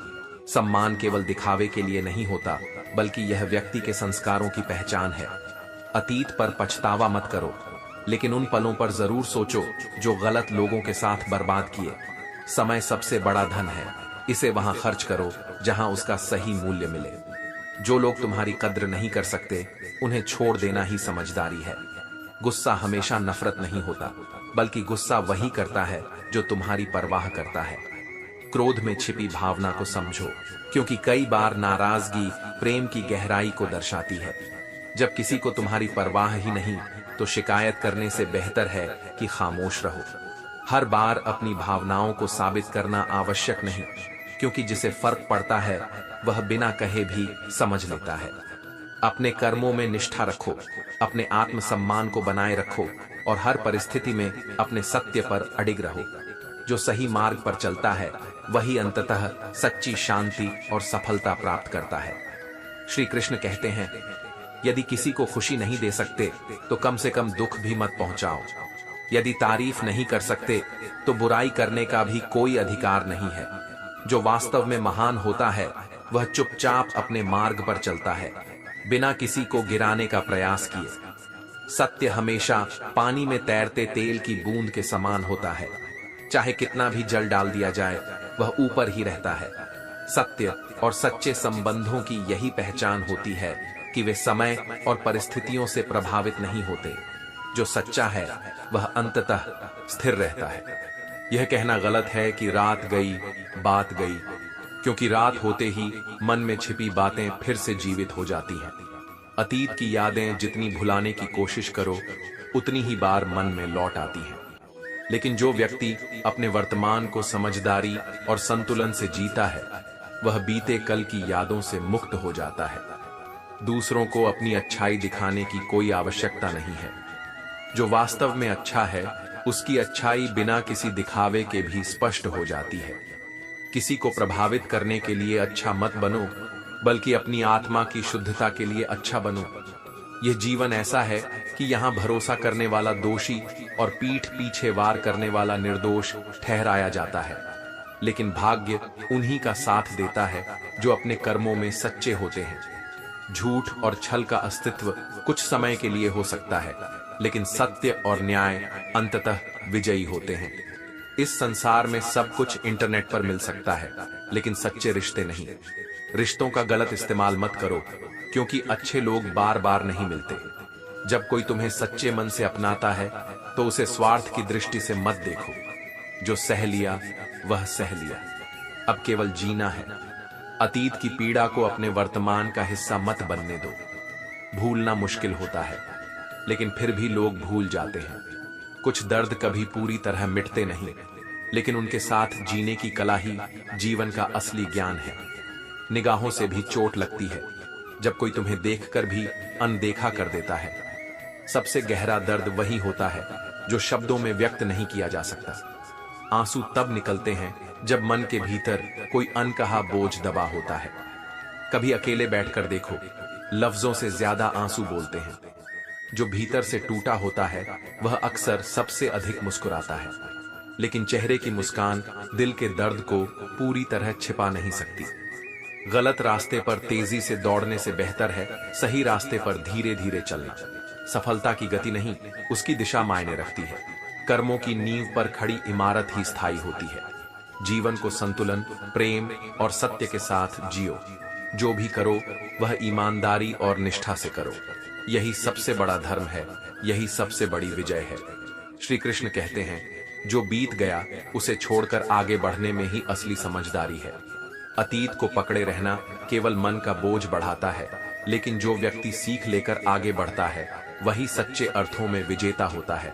सम्मान केवल दिखावे के लिए नहीं होता, बल्कि यह व्यक्ति के संस्कारों की पहचान है। अतीत पर पछतावा मत करो, लेकिन उन पलों पर जरूर सोचो जो गलत लोगों के साथ बर्बाद किए। समय सबसे बड़ा धन है, इसे वहां खर्च करो जहां उसका सही मूल्य मिले। जो लोग तुम्हारी कद्र नहीं कर सकते, उन्हें छोड़ देना ही समझदारी है। गुस्सा हमेशा नफरत नहीं होता, बल्कि गुस्सा वही करता है जो तुम्हारी परवाह करता है। क्रोध में छिपी भावना को समझो, क्योंकि कई बार नाराजगी प्रेम की गहराई को दर्शाती है। जब किसी को तुम्हारी परवाह ही नहीं, तो शिकायत करने से बेहतर है कि खामोश रहो। हर बार अपनी भावनाओं को साबित करना आवश्यक नहीं, क्योंकि जिसे फर्क पड़ता है वह बिना कहे भी समझ लेता है। अपने कर्मों में निष्ठा रखो, अपने आत्मसम्मान को बनाए रखो और हर परिस्थिति में अपने सत्य पर अडिग रहो। जो सही मार्ग पर चलता है वही अंततः सच्ची शांति और सफलता प्राप्त करता है। श्री कृष्ण कहते हैं, यदि किसी को खुशी नहीं दे सकते तो कम से कम दुख भी मत पहुंचाओ। यदि तारीफ नहीं कर सकते तो बुराई करने का भी कोई अधिकार नहीं है। जो वास्तव में महान होता है वह चुपचाप अपने मार्ग पर चलता है, बिना किसी को गिराने का प्रयास किए। सत्य हमेशा पानी में तैरते तेल की बूंद के समान होता है। चाहे कितना भी जल डाल दिया जाए, वह ऊपर ही रहता है। सत्य और सच्चे संबंधों की यही पहचान होती है कि वे समय और परिस्थितियों से प्रभावित नहीं होते। जो सच्चा है वह अंततः स्थिर रहता है। यह कहना गलत है कि रात गई बात गई, क्योंकि रात होते ही मन में छिपी बातें फिर से जीवित हो जाती हैं। अतीत की यादें जितनी भुलाने की कोशिश करो, उतनी ही बार मन में लौट आती हैं। लेकिन जो व्यक्ति अपने वर्तमान को समझदारी और संतुलन से जीता है, वह बीते कल की यादों से मुक्त हो जाता है। दूसरों को अपनी अच्छाई दिखाने की कोई आवश्यकता नहीं है। जो वास्तव में अच्छा है, उसकी अच्छाई बिना किसी दिखावे के भी स्पष्ट हो जाती है। किसी को प्रभावित करने के लिए अच्छा मत बनो, बल्कि अपनी आत्मा की शुद्धता के लिए अच्छा बनो। यह जीवन ऐसा है कि यहाँ भरोसा करने वाला दोषी और पीठ पीछे वार करने वाला निर्दोष ठहराया जाता है। लेकिन भाग्य उन्हीं का साथ देता है जो अपने कर्मों में सच्चे होते हैं। झूठ और छल का अस्तित्व कुछ समय के लिए हो सकता है, लेकिन सत्य और न्याय अंततः विजयी होते हैं। इस संसार में सब कुछ इंटरनेट पर मिल सकता है, लेकिन सच्चे रिश्ते नहीं। रिश्तों का गलत इस्तेमाल मत करो, क्योंकि अच्छे लोग बार बार नहीं मिलते। जब कोई तुम्हें सच्चे मन से अपनाता है तो उसे स्वार्थ की दृष्टि से मत देखो। जो सह लिया वह सह लिया, अब केवल जीना है। अतीत की पीड़ा को अपने वर्तमान का हिस्सा मत बनने दो। भूलना मुश्किल होता है, लेकिन फिर भी लोग भूल जाते हैं। कुछ दर्द कभी पूरी तरह मिटते नहीं, लेकिन उनके साथ जीने की कला ही जीवन का असली ज्ञान है। निगाहों से भी चोट लगती है, जब कोई तुम्हें देखकर भी अनदेखा कर देता है। सबसे गहरा दर्द वही होता है जो शब्दों में व्यक्त नहीं किया जा सकता। आंसू तब निकलते हैं जब मन के भीतर कोई अनकहा बोझ दबा होता है। कभी अकेले बैठकर देखो, लफ्जों से ज्यादा आंसू बोलते हैं। जो भीतर से टूटा होता है वह अक्सर सबसे अधिक मुस्कुराता है, लेकिन चेहरे की मुस्कान दिल के दर्द को पूरी तरह छिपा नहीं सकती। गलत रास्ते पर तेजी से दौड़ने से बेहतर है सही रास्ते पर धीरे धीरे चलना। सफलता की गति नहीं, उसकी दिशा मायने रखती है। कर्मों की नींव पर खड़ी इमारत ही स्थायी होती है। जीवन को संतुलन, प्रेम और सत्य के साथ जियो। जो भी करो वह ईमानदारी और निष्ठा से करो। यही सबसे बड़ा धर्म है यही सबसे बड़ी विजय है। श्री कृष्ण कहते हैं, जो बीत गया उसे छोड़कर आगे बढ़ने में ही असली समझदारी है। अतीत को पकड़े रहना केवल मन का बोझ बढ़ाता है, लेकिन जो व्यक्ति सीख लेकर आगे बढ़ता है वही सच्चे अर्थों में विजेता होता है।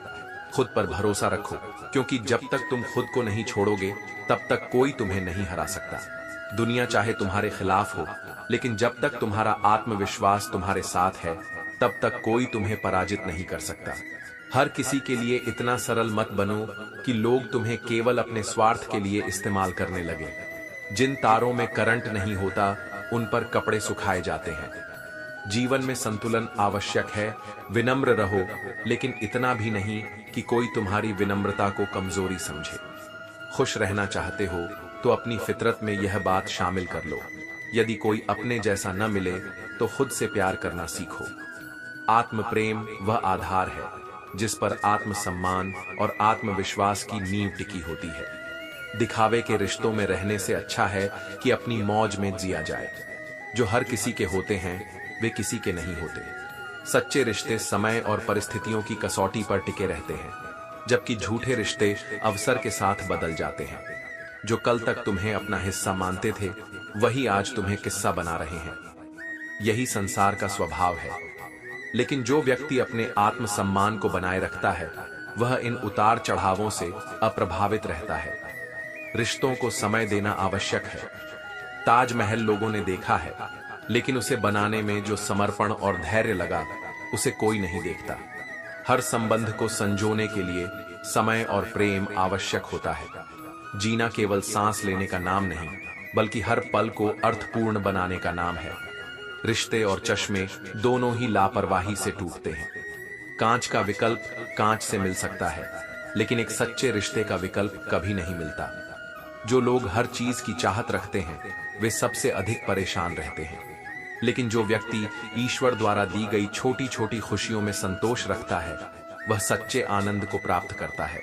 खुद पर भरोसा रखो, क्योंकि जब तक तुम खुद को नहीं छोड़ोगे तब तक कोई तुम्हें नहीं हरा सकता। दुनिया चाहे तुम्हारे खिलाफ हो, लेकिन जब तक तुम्हारा आत्मविश्वास तुम्हारे साथ है तब तक कोई तुम्हें पराजित नहीं कर सकता। हर किसी के लिए इतना सरल मत बनो कि लोग तुम्हें केवल अपने स्वार्थ के लिए इस्तेमाल करने लगे। जिन तारों में करंट नहीं होता उन पर कपड़े सुखाए जाते हैं। जीवन में संतुलन आवश्यक है। विनम्र रहो, लेकिन इतना भी नहीं कि कोई तुम्हारी विनम्रता को कमजोरी समझे। खुश रहना चाहते हो तो अपनी फितरत में यह बात शामिल कर लो, यदि कोई अपने जैसा न मिले तो खुद से प्यार करना सीखो। आत्म प्रेम वह आधार है जिस पर आत्मसम्मान और आत्मविश्वास की नींव टिकी होती है। दिखावे के रिश्तों में रहने से अच्छा है कि अपनी मौज में जिया जाए। जो हर किसी के होते हैं वे किसी के नहीं होते। सच्चे रिश्ते समय और परिस्थितियों की कसौटी पर टिके रहते हैं, जबकि झूठे रिश्ते अवसर के साथ बदल जाते हैं। जो कल तक तुम्हें अपना हिस्सा मानते थे वही आज तुम्हें किस्सा बना रहे हैं। यही संसार का स्वभाव है। लेकिन जो व्यक्ति अपने आत्मसम्मान को बनाए रखता है वह इन उतार चढ़ावों से अप्रभावित रहता है। रिश्तों को समय देना आवश्यक है। ताजमहल लोगों ने देखा है, लेकिन उसे बनाने में जो समर्पण और धैर्य लगा उसे कोई नहीं देखता। हर संबंध को संजोने के लिए समय और प्रेम आवश्यक होता है। जीना केवल सांस लेने का नाम नहीं, बल्कि हर पल को अर्थपूर्ण बनाने का नाम है। रिश्ते और चश्मे दोनों ही लापरवाही से टूटते हैं। कांच का विकल्प कांच से मिल सकता है, लेकिन एक सच्चे रिश्ते का विकल्प कभी नहीं मिलता। जो लोग हर चीज की चाहत रखते हैं वे सबसे अधिक परेशान रहते हैं, लेकिन जो व्यक्ति ईश्वर द्वारा दी गई छोटी छोटी खुशियों में संतोष रखता है वह सच्चे आनंद को प्राप्त करता है।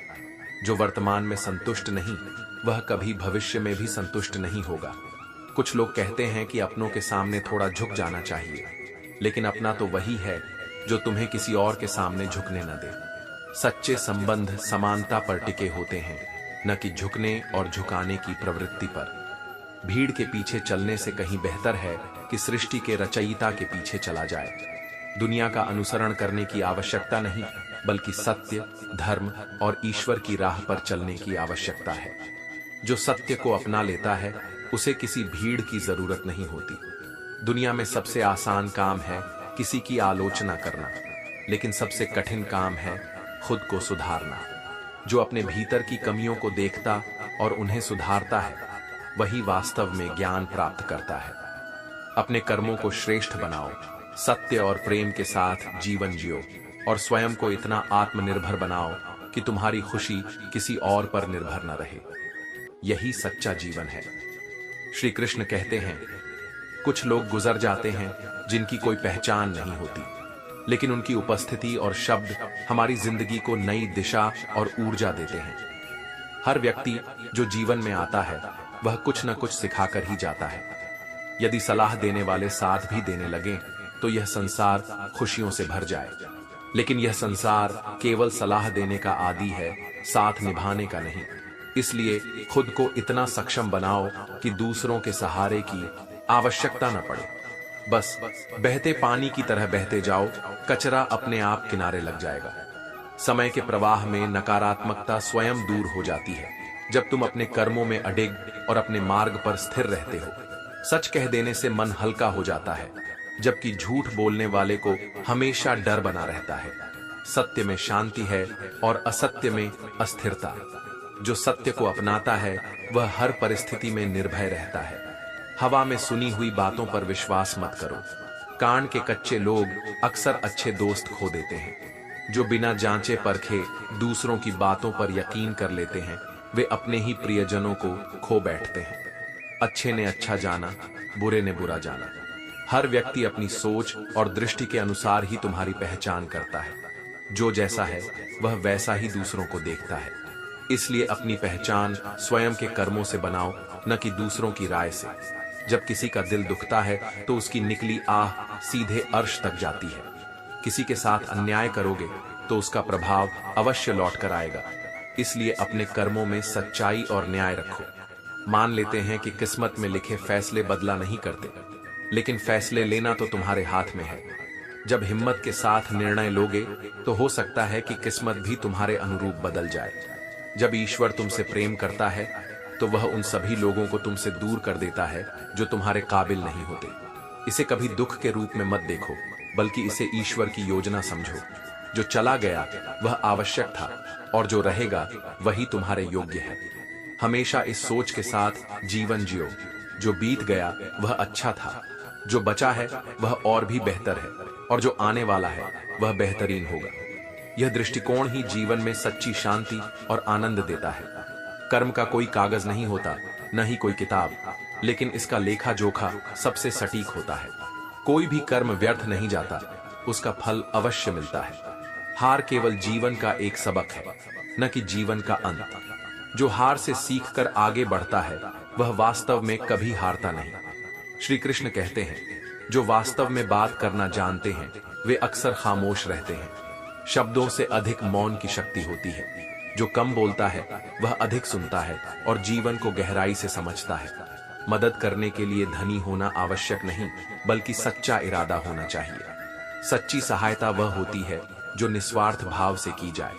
जो वर्तमान में संतुष्ट नहीं वह कभी भविष्य में भी संतुष्ट नहीं होगा। कुछ लोग कहते हैं कि अपनों के सामने थोड़ा झुक जाना चाहिए, लेकिन अपना तो वही है जो तुम्हें किसी और के सामने झुकने न दे। सच्चे संबंध समानता पर टिके होते हैं, न कि झुकने और झुकाने की प्रवृत्ति पर। भीड़ के पीछे चलने से कहीं बेहतर है कि सृष्टि के रचयिता के पीछे चला जाए। दुनिया का अनुसरण करने की आवश्यकता नहीं, बल्कि सत्य, धर्म और ईश्वर की राह पर चलने की आवश्यकता है। जो सत्य को अपना लेता है उसे किसी भीड़ की जरूरत नहीं होती। दुनिया में सबसे आसान काम है किसी की आलोचना करना, लेकिन सबसे कठिन काम है खुद को सुधारना। जो अपने भीतर की कमियों को देखता और उन्हें सुधारता है वही वास्तव में ज्ञान प्राप्त करता है। अपने कर्मों को श्रेष्ठ बनाओ, सत्य और प्रेम के साथ जीवन जियो और स्वयं को इतना आत्मनिर्भर बनाओ कि तुम्हारी खुशी किसी और पर निर्भर न रहे। यही सच्चा जीवन है। श्री कृष्ण कहते हैं, कुछ लोग गुजर जाते हैं जिनकी कोई पहचान नहीं होती, लेकिन उनकी उपस्थिति और शब्द हमारी जिंदगी को नई दिशा और ऊर्जा देते हैं। हर व्यक्ति जो जीवन में आता है वह कुछ न कुछ सिखाकर ही जाता है। यदि सलाह देने वाले साथ भी देने लगे तो यह संसार खुशियों से भर जाए, लेकिन यह संसार केवल सलाह देने का आदी है, साथ निभाने का नहीं। इसलिए खुद को इतना सक्षम बनाओ कि दूसरों के सहारे की आवश्यकता न पड़े। बस बहते पानी की तरह बहते जाओ, कचरा अपने आप किनारे लग जाएगा। समय के प्रवाह में नकारात्मकता स्वयं दूर हो जाती है जब तुम अपने कर्मों में अडिग और अपने मार्ग पर स्थिर रहते हो। सच कह देने से मन हल्का हो जाता है, जबकि झूठ बोलने वाले को हमेशा डर बना रहता है। सत्य में शांति है और असत्य में अस्थिरता। जो सत्य को अपनाता है वह हर परिस्थिति में निर्भय रहता है। हवा में सुनी हुई बातों पर विश्वास मत करो। कान के कच्चे लोग अक्सर अच्छे दोस्त खो देते हैं। जो बिना जांचे परखे दूसरों की बातों पर यकीन कर लेते हैं वे अपने ही प्रियजनों को खो बैठते हैं। अच्छे ने अच्छा जाना, बुरे ने बुरा जाना। हर व्यक्ति अपनी सोच और दृष्टि के अनुसार ही तुम्हारी पहचान करता है। जो जैसा है वह वैसा ही दूसरों को देखता है। इसलिए अपनी पहचान स्वयं के कर्मों से बनाओ, न कि दूसरों की राय से। जब किसी का दिल दुखता है तो उसकी निकली आह सीधे अर्श तक जाती है। किसी के साथ अन्याय करोगे तो उसका प्रभाव अवश्य लौट कर आएगा। इसलिए अपने कर्मों में सच्चाई और न्याय रखो। मान लेते हैं कि किस्मत में लिखे फैसले बदला नहीं करते, लेकिन फैसले लेना तो तुम्हारे हाथ में है। जब हिम्मत के साथ निर्णय लोगे तो हो सकता है कि किस्मत भी तुम्हारे अनुरूप बदल जाए। जब ईश्वर तुमसे प्रेम करता है तो वह उन सभी लोगों को तुमसे दूर कर देता है जो तुम्हारे काबिल नहीं होते। इसे कभी दुख के रूप में मत देखो, बल्कि इसे ईश्वर की योजना समझो। जो चला गया वह आवश्यक था और जो रहेगा वही तुम्हारे योग्य है। हमेशा इस सोच के साथ जीवन जियो, जो बीत गया वह अच्छा था, जो बचा है वह और भी बेहतर है, और जो आने वाला है वह बेहतरीन होगा। यह दृष्टिकोण ही जीवन में सच्ची शांति और आनंद देता है। कर्म का कोई कागज नहीं होता, न ही कोई किताब, लेकिन इसका लेखा जोखा सबसे सटीक होता है। कोई भी कर्म व्यर्थ नहीं जाता, उसका फल अवश्य मिलता है। हार केवल जीवन का एक सबक है, न कि जीवन का अंत। जो हार से सीखकर आगे बढ़ता है वह वास्तव में कभी हारता नहीं। श्री कृष्ण कहते हैं, जो वास्तव में बात करना जानते हैं वे अक्सर खामोश रहते हैं। शब्दों से अधिक मौन की शक्ति होती है। जो कम बोलता है वह अधिक सुनता है और जीवन को गहराई से समझता है। मदद करने के लिए धनी होना आवश्यक नहीं, बल्कि सच्चा इरादा होना चाहिए। सच्ची सहायता वह होती है जो निस्वार्थ भाव से की जाए।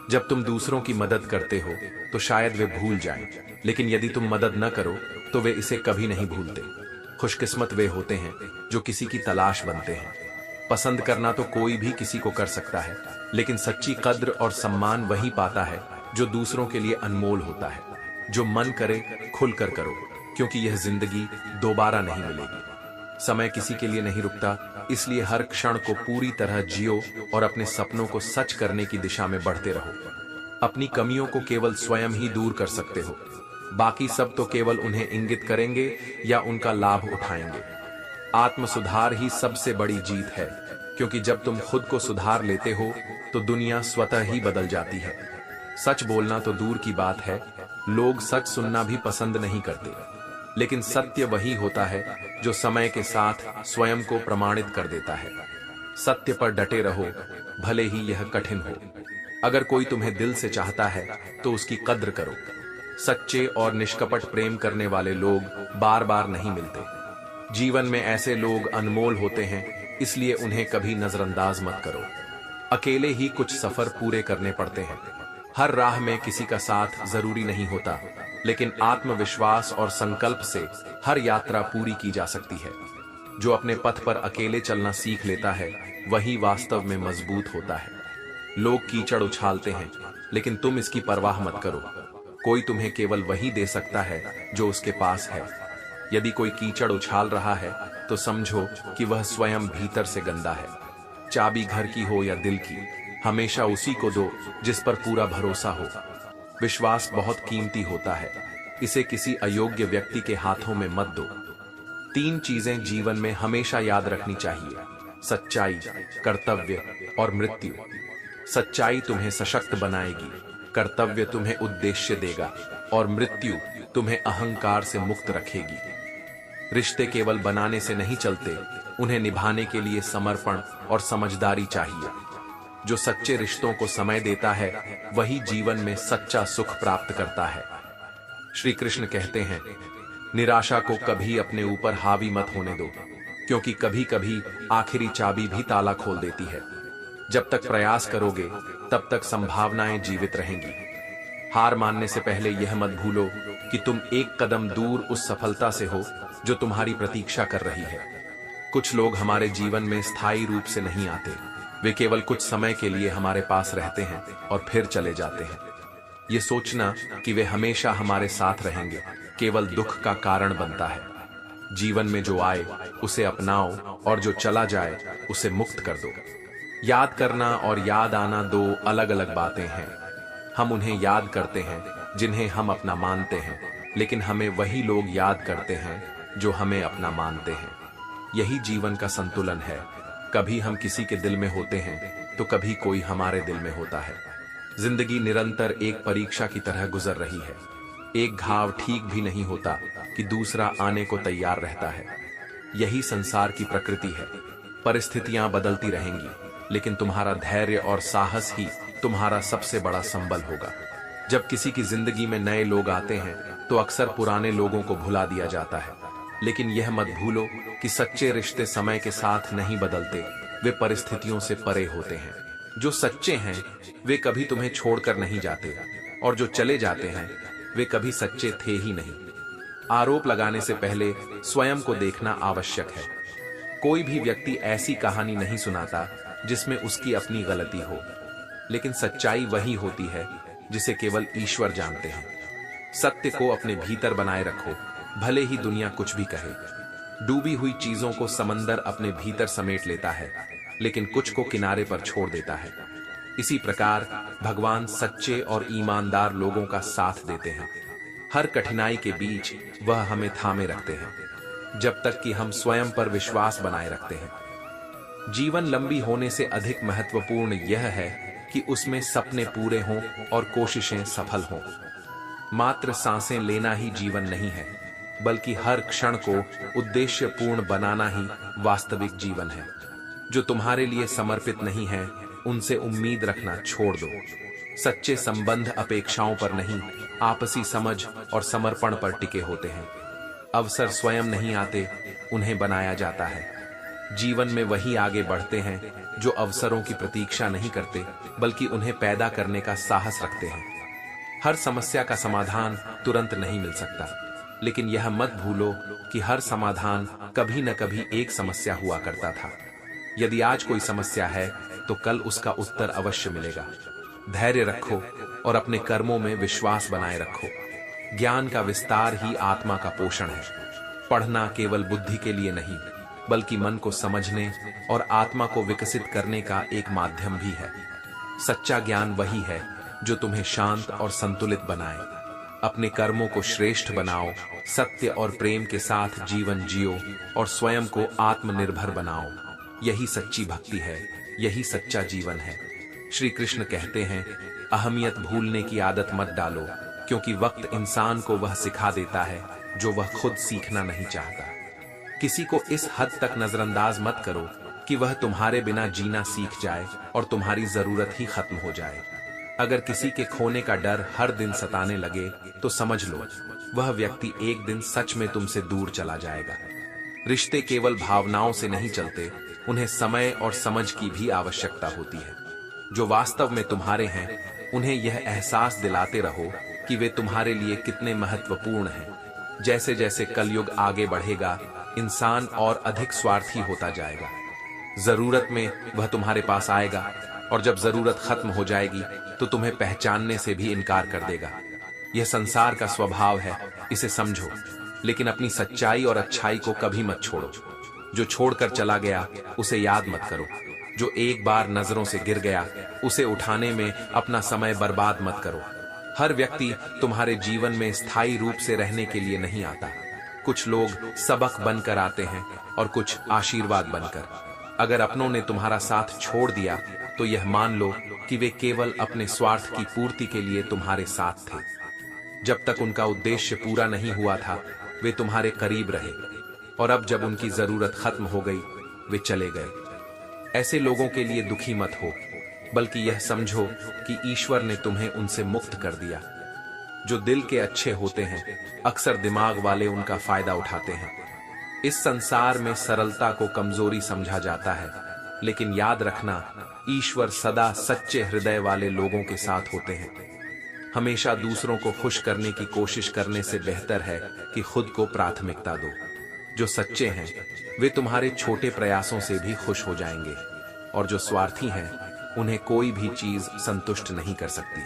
जब तुम दूसरों की मदद करते हो तो शायद वे भूल जाएं, लेकिन यदि तुम मदद न करो तो वे इसे कभी नहीं भूलते। खुशकिस्मत वे होते हैं जो किसी की तलाश बनते हैं। पसंद करना तो कोई भी किसी को कर सकता है, लेकिन सच्ची कद्र और सम्मान वही पाता है जो दूसरों के लिए अनमोल होता है। जो मन करे खुलकर करो, क्योंकि यह जिंदगी दोबारा नहीं मिलेगी। समय किसी के लिए नहीं रुकता, इसलिए हर क्षण को पूरी तरह जियो और अपने सपनों को सच करने की दिशा में बढ़ते रहो। अपनी कमियों को केवल स्वयं ही दूर कर सकते हो, बाकी सब तो केवल उन्हें इंगित करेंगे या उनका लाभ उठाएंगे। आत्म सुधार ही सबसे बड़ी जीत है, क्योंकि जब तुम खुद को सुधार लेते हो तो दुनिया स्वतः ही बदल जाती है। सच बोलना तो दूर की बात है, लोग सच सुनना भी पसंद नहीं करते, लेकिन सत्य वही होता है जो समय के साथ स्वयं को प्रमाणित कर देता है। सत्य पर डटे रहो, भले ही यह कठिन हो। अगर कोई तुम्हें दिल से चाहता है तो उसकी कद्र करो। सच्चे और निष्कपट प्रेम करने वाले लोग बार बार नहीं मिलते। जीवन में ऐसे लोग अनमोल होते हैं, इसलिए उन्हें कभी नजरअंदाज मत करो। अकेले ही कुछ सफर पूरे करने पड़ते हैं। हर राह में किसी का साथ जरूरी नहीं होता, लेकिन आत्मविश्वास और संकल्प से हर यात्रा पूरी की जा सकती है। जो अपने पथ पर अकेले चलना सीख लेता है वही वास्तव में मजबूत होता है। लोग कीचड़ उछालते हैं, लेकिन तुम इसकी परवाह मत करो। कोई तुम्हें केवल वही दे सकता है जो उसके पास है। यदि कोई कीचड़ उछाल रहा है तो समझो कि वह स्वयं भीतर से गंदा है। चाबी घर की हो या दिल की, हमेशा उसी को दो जिस पर पूरा भरोसा हो। विश्वास बहुत कीमती होता है, इसे किसी अयोग्य व्यक्ति के हाथों में मत दो। 3 चीजें जीवन में हमेशा याद रखनी चाहिए: सच्चाई, कर्तव्य और मृत्यु। सच्चाई तुम्हें सशक्त बनाएगी, कर्तव्य तुम्हें उद्देश्य देगा और मृत्यु तुम्हें अहंकार से मुक्त रखेगी। रिश्ते केवल बनाने से नहीं चलते, उन्हें निभाने के लिए समर्पण और समझदारी चाहिए। जो सच्चे रिश्तों को समय देता है वही जीवन में सच्चा सुख प्राप्त करता है। श्री कृष्ण कहते हैं, निराशा को कभी अपने ऊपर हावी मत होने दो, क्योंकि कभी कभी आखिरी चाबी भी ताला खोल देती है। जब तक प्रयास करोगे तब तक संभावनाएं जीवित रहेंगी। हार मानने से पहले यह मत भूलो कि तुम एक कदम दूर उस सफलता से हो जो तुम्हारी प्रतीक्षा कर रही है। कुछ लोग हमारे जीवन में स्थायी रूप से नहीं आते, वे केवल कुछ समय के लिए हमारे पास रहते हैं और फिर चले जाते हैं। ये सोचना कि वे हमेशा हमारे साथ रहेंगे केवल दुख का कारण बनता है। जीवन में जो आए उसे अपनाओ और जो चला जाए उसे मुक्त कर दो। याद करना और याद आना 2 अलग अलग बातें हैं। हम उन्हें याद करते हैं जिन्हें हम अपना मानते हैं, लेकिन हमें वही लोग याद करते हैं जो हमें अपना मानते हैं। यही जीवन का संतुलन है। कभी हम किसी के दिल में होते हैं तो कभी कोई हमारे दिल में होता है। जिंदगी निरंतर एक परीक्षा की तरह गुजर रही है। एक घाव ठीक भी नहीं होता कि दूसरा आने को तैयार रहता है। यही संसार की प्रकृति है। परिस्थितियां बदलती रहेंगी, लेकिन तुम्हारा धैर्य और साहस ही तुम्हारा सबसे बड़ा संबल होगा। जब किसी की जिंदगी में नए लोग आते हैं तो अक्सर पुराने लोगों को भुला दिया जाता है, लेकिन यह मत भूलो कि सच्चे रिश्ते समय के साथ नहीं बदलते, वे परिस्थितियों से परे होते हैं। जो सच्चे हैं वे कभी तुम्हें छोड़कर नहीं जाते, और जो चले जाते हैं वे कभी सच्चे थे ही नहीं। आरोप लगाने से पहले स्वयं को देखना आवश्यक है। कोई भी व्यक्ति ऐसी कहानी नहीं सुनाता जिसमें उसकी अपनी गलती हो, लेकिन सच्चाई वही होती है जिसे केवल ईश्वर जानते हैं। सत्य को अपने भीतर बनाए रखो, भले ही दुनिया कुछ भी कहे। डूबी हुई चीजों को समंदर अपने भीतर समेट लेता है, लेकिन कुछ को किनारे पर छोड़ देता है। इसी प्रकार भगवान सच्चे और ईमानदार लोगों का साथ देते हैं। हर कठिनाई के बीच वह हमें थामे रखते हैं, जब तक कि हम स्वयं पर विश्वास बनाए रखते हैं। जीवन लंबी होने से अधिक महत्वपूर्ण यह है कि उसमें सपने पूरे हों और कोशिशें सफल हों। मात्र सांसें लेना ही जीवन नहीं है, बल्कि हर क्षण को उद्देश्यपूर्ण बनाना ही वास्तविक जीवन है। जो तुम्हारे लिए समर्पित नहीं है उनसे उम्मीद रखना छोड़ दो। सच्चे संबंध अपेक्षाओं पर नहीं, आपसी समझ और समर्पण पर टिके होते हैं। अवसर स्वयं नहीं आते, उन्हें बनाया जाता है। जीवन में वही आगे बढ़ते हैं जो अवसरों की प्रतीक्षा नहीं करते, बल्कि उन्हें पैदा करने का साहस रखते हैं। हर समस्या का समाधान तुरंत नहीं मिल सकता, लेकिन यह मत भूलो कि हर समाधान कभी न कभी एक समस्या हुआ करता था। यदि आज कोई समस्या है तो कल उसका उत्तर अवश्य मिलेगा। धैर्य रखो और अपने कर्मों में विश्वास बनाए रखो। ज्ञान का विस्तार ही आत्मा का पोषण है। पढ़ना केवल बुद्धि के लिए नहीं, बल्कि मन को समझने और आत्मा को विकसित करने का एक माध्यम भी है। सच्चा ज्ञान वही है जो तुम्हें शांत और संतुलित बनाए। अपने कर्मों को श्रेष्ठ बनाओ, सत्य और प्रेम के साथ जीवन जियो और स्वयं को आत्मनिर्भर बनाओ। यही सच्ची भक्ति है, यही सच्चा जीवन है। श्री कृष्ण कहते हैं, अहमियत भूलने की आदत मत डालो, क्योंकि वक्त इंसान को वह सिखा देता है जो वह खुद सीखना नहीं चाहता। किसी को इस हद तक नजरअंदाज मत करो कि वह तुम्हारे बिना जीना सीख जाए और तुम्हारी जरूरत ही खत्म हो जाए। अगर किसी के खोने का डर हर दिन सताने लगे तो समझ लो वह व्यक्ति एक दिन सच में तुमसे दूर चला जाएगा। रिश्ते केवल भावनाओं से नहीं चलते, उन्हें समय और समझ की भी आवश्यकता होती है। जो वास्तव में तुम्हारे हैं उन्हें यह एहसास दिलाते रहो कि वे तुम्हारे लिए कितने महत्वपूर्ण हैं। जैसे जैसे कलयुग आगे बढ़ेगा, इंसान और अधिक स्वार्थी होता जाएगा। जरूरत में वह तुम्हारे पास आएगा, और जब जरूरत खत्म हो जाएगी तो तुम्हें पहचानने से भी इनकार कर देगा। यह संसार का स्वभाव है, इसे समझो, लेकिन अपनी सच्चाई और अच्छाई को कभी मत छोड़ो। जो छोड़कर चला गया उसे याद मत करो। जो एक बार नजरों से गिर गया उसे उठाने में अपना समय बर्बाद मत करो। हर व्यक्ति तुम्हारे जीवन में स्थायी रूप से रहने के लिए नहीं आता। कुछ लोग सबक बनकर आते हैं और कुछ आशीर्वाद बनकर। अगर अपनों ने तुम्हारा साथ छोड़ दिया तो यह मान लो कि वे केवल अपने स्वार्थ की पूर्ति के लिए तुम्हारे साथ थे। जब तक उनका उद्देश्य पूरा नहीं हुआ था वे तुम्हारे करीब रहे, और अब जब उनकी जरूरत खत्म हो गई वे चले गए। ऐसे लोगों के लिए दुखी मत हो, बल्कि यह समझो कि ईश्वर ने तुम्हें उनसे मुक्त कर दिया। जो दिल के अच्छे होते हैं अक्सर दिमाग वाले उनका फायदा उठाते हैं। इस संसार में सरलता को कमजोरी समझा जाता है, लेकिन याद रखना ईश्वर सदा सच्चे हृदय वाले लोगों के साथ होते हैं। हमेशा दूसरों को खुश करने की कोशिश करने से बेहतर है कि खुद को प्राथमिकता दो। जो सच्चे हैं वे तुम्हारे छोटे प्रयासों से भी खुश हो जाएंगे, और जो स्वार्थी हैं उन्हें कोई भी चीज संतुष्ट नहीं कर सकती।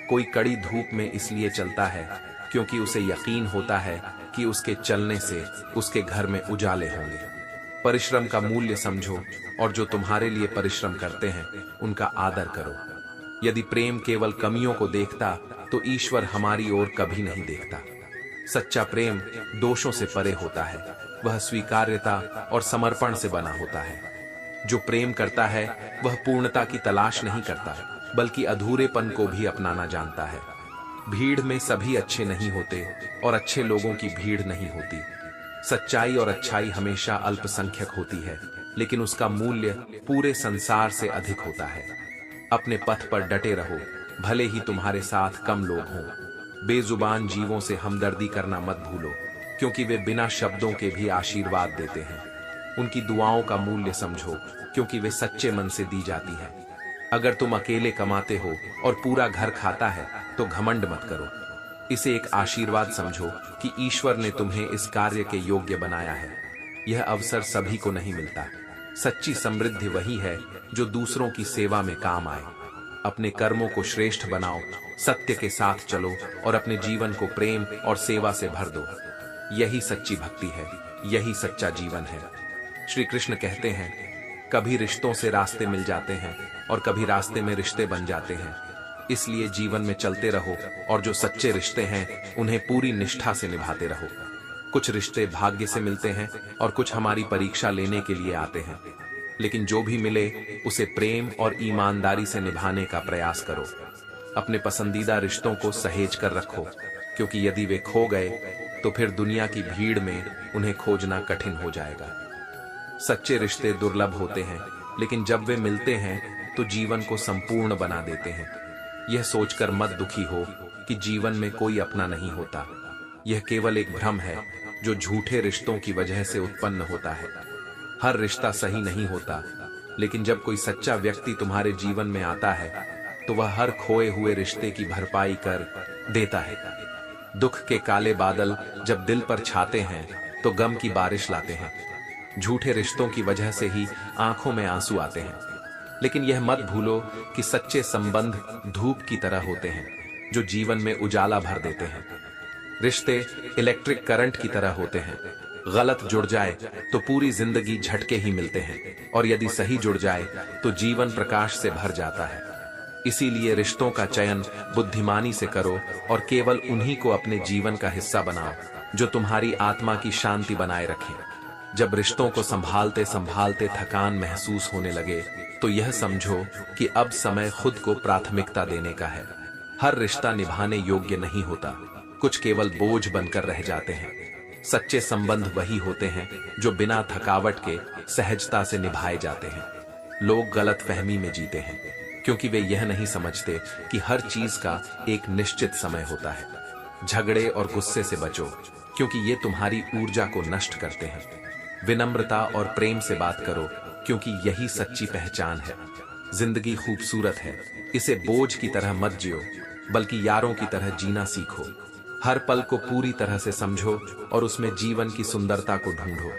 कोई कड़ी धूप में इसलिए चलता है क्योंकि उसे यकीन होता है कि उसके चलने से उसके घर में उजाले होंगे। परिश्रम का मूल्य समझो, और जो तुम्हारे लिए परिश्रम करते हैं उनका आदर करो। यदि प्रेम केवल कमियों को देखता तो ईश्वर हमारी ओर कभी नहीं देखता। सच्चा प्रेम दोषों से परे होता है, वह स्वीकार्यता और समर्पण से बना होता है। जो प्रेम करता है वह पूर्णता की तलाश नहीं करता, बल्कि अधूरेपन को भी अपनाना जानता है। भीड़ में सभी अच्छे नहीं होते और अच्छे लोगों की भीड़ नहीं होती। सच्चाई और अच्छाई हमेशा अल्पसंख्यक होती है, लेकिन उसका मूल्य पूरे संसार से अधिक होता है। अपने पथ पर डटे रहो, भले ही तुम्हारे साथ कम लोग हों। बेजुबान जीवों से हमदर्दी करना मत भूलो, क्योंकि वे बिना शब्दों के भी आशीर्वाद देते हैं। उनकी दुआओं का मूल्य समझो, क्योंकि वे सच्चे मन से दी जाती हैं। अगर तुम अकेले कमाते हो और पूरा घर खाता है तो घमंड मत करो। इसे एक आशीर्वाद समझो कि ईश्वर ने तुम्हें इस कार्य के योग्य बनाया है। यह अवसर सभी को नहीं मिलता। सच्ची समृद्धि वही है जो दूसरों की सेवा में काम आए। अपने कर्मों को श्रेष्ठ बनाओ, सत्य के साथ चलो और अपने जीवन को प्रेम और सेवा से भर दो। यही सच्ची भक्ति है, यही सच्चा जीवन है। श्री कृष्ण कहते हैं, कभी रिश्तों से रास्ते मिल जाते हैं और कभी रास्ते में रिश्ते बन जाते हैं। इसलिए जीवन में चलते रहो और जो सच्चे रिश्ते हैं उन्हें पूरी निष्ठा से निभाते रहो। कुछ रिश्ते भाग्य से मिलते हैं और कुछ हमारी परीक्षा लेने के लिए आते हैं, लेकिन जो भी मिले उसे प्रेम और ईमानदारी से निभाने का प्रयास करो। अपने पसंदीदा रिश्तों को सहेज कर रखो, क्योंकि यदि वे खो गए तो फिर दुनिया की भीड़ में उन्हें खोजना कठिन हो जाएगा। सच्चे रिश्ते दुर्लभ होते हैं, लेकिन जब वे मिलते हैं तो जीवन को संपूर्ण बना देते हैं। यह सोचकर मत दुखी हो कि जीवन में कोई अपना नहीं होता। यह केवल एक भ्रम है जो झूठे रिश्तों की वजह से उत्पन्न होता है। हर रिश्ता सही नहीं होता, लेकिन जब कोई सच्चा व्यक्ति तुम्हारे जीवन में आता है तो वह हर खोए हुए रिश्ते की भरपाई कर देता है। दुख के काले बादल जब दिल पर छाते हैं तो गम की बारिश लाते हैं। झूठे रिश्तों की वजह से ही आंखों में आंसू आते हैं, लेकिन यह मत भूलो कि सच्चे संबंध धूप की तरह होते हैं जो जीवन में उजाला भर देते हैं। रिश्ते इलेक्ट्रिक करंट की तरह होते हैं। गलत जुड़ जाए तो पूरी जिंदगी झटके ही मिलते हैं, और यदि सही जुड़ जाए तो जीवन प्रकाश से भर जाता है। इसीलिए रिश्तों का चयन बुद्धिमानी से करो और केवल उन्हीं को अपने जीवन का हिस्सा बनाओ जो तुम्हारी आत्मा की शांति बनाए रखें। जब रिश्तों को संभालते संभालते थकान महसूस होने लगे तो यह समझो कि अब समय खुद को प्राथमिकता देने का है। हर रिश्ता निभाने योग्य नहीं होता, कुछ केवल बोझ बनकर रह जाते हैं। सच्चे संबंध वही होते हैं जो बिना थकावट के सहजता से निभाए जाते हैं। लोग गलत फहमी में जीते हैं, क्योंकि वे यह नहीं समझते कि हर चीज का एक निश्चित समय होता है। झगड़े और गुस्से से बचो, क्योंकि ये तुम्हारी ऊर्जा को नष्ट करते हैं। विनम्रता और प्रेम से बात करो, क्योंकि यही सच्ची पहचान है। जिंदगी खूबसूरत है, इसे बोझ की तरह मत जियो, बल्कि यारों की तरह जीना सीखो। हर पल को पूरी तरह से समझो और उसमें जीवन की सुंदरता को ढूंढो।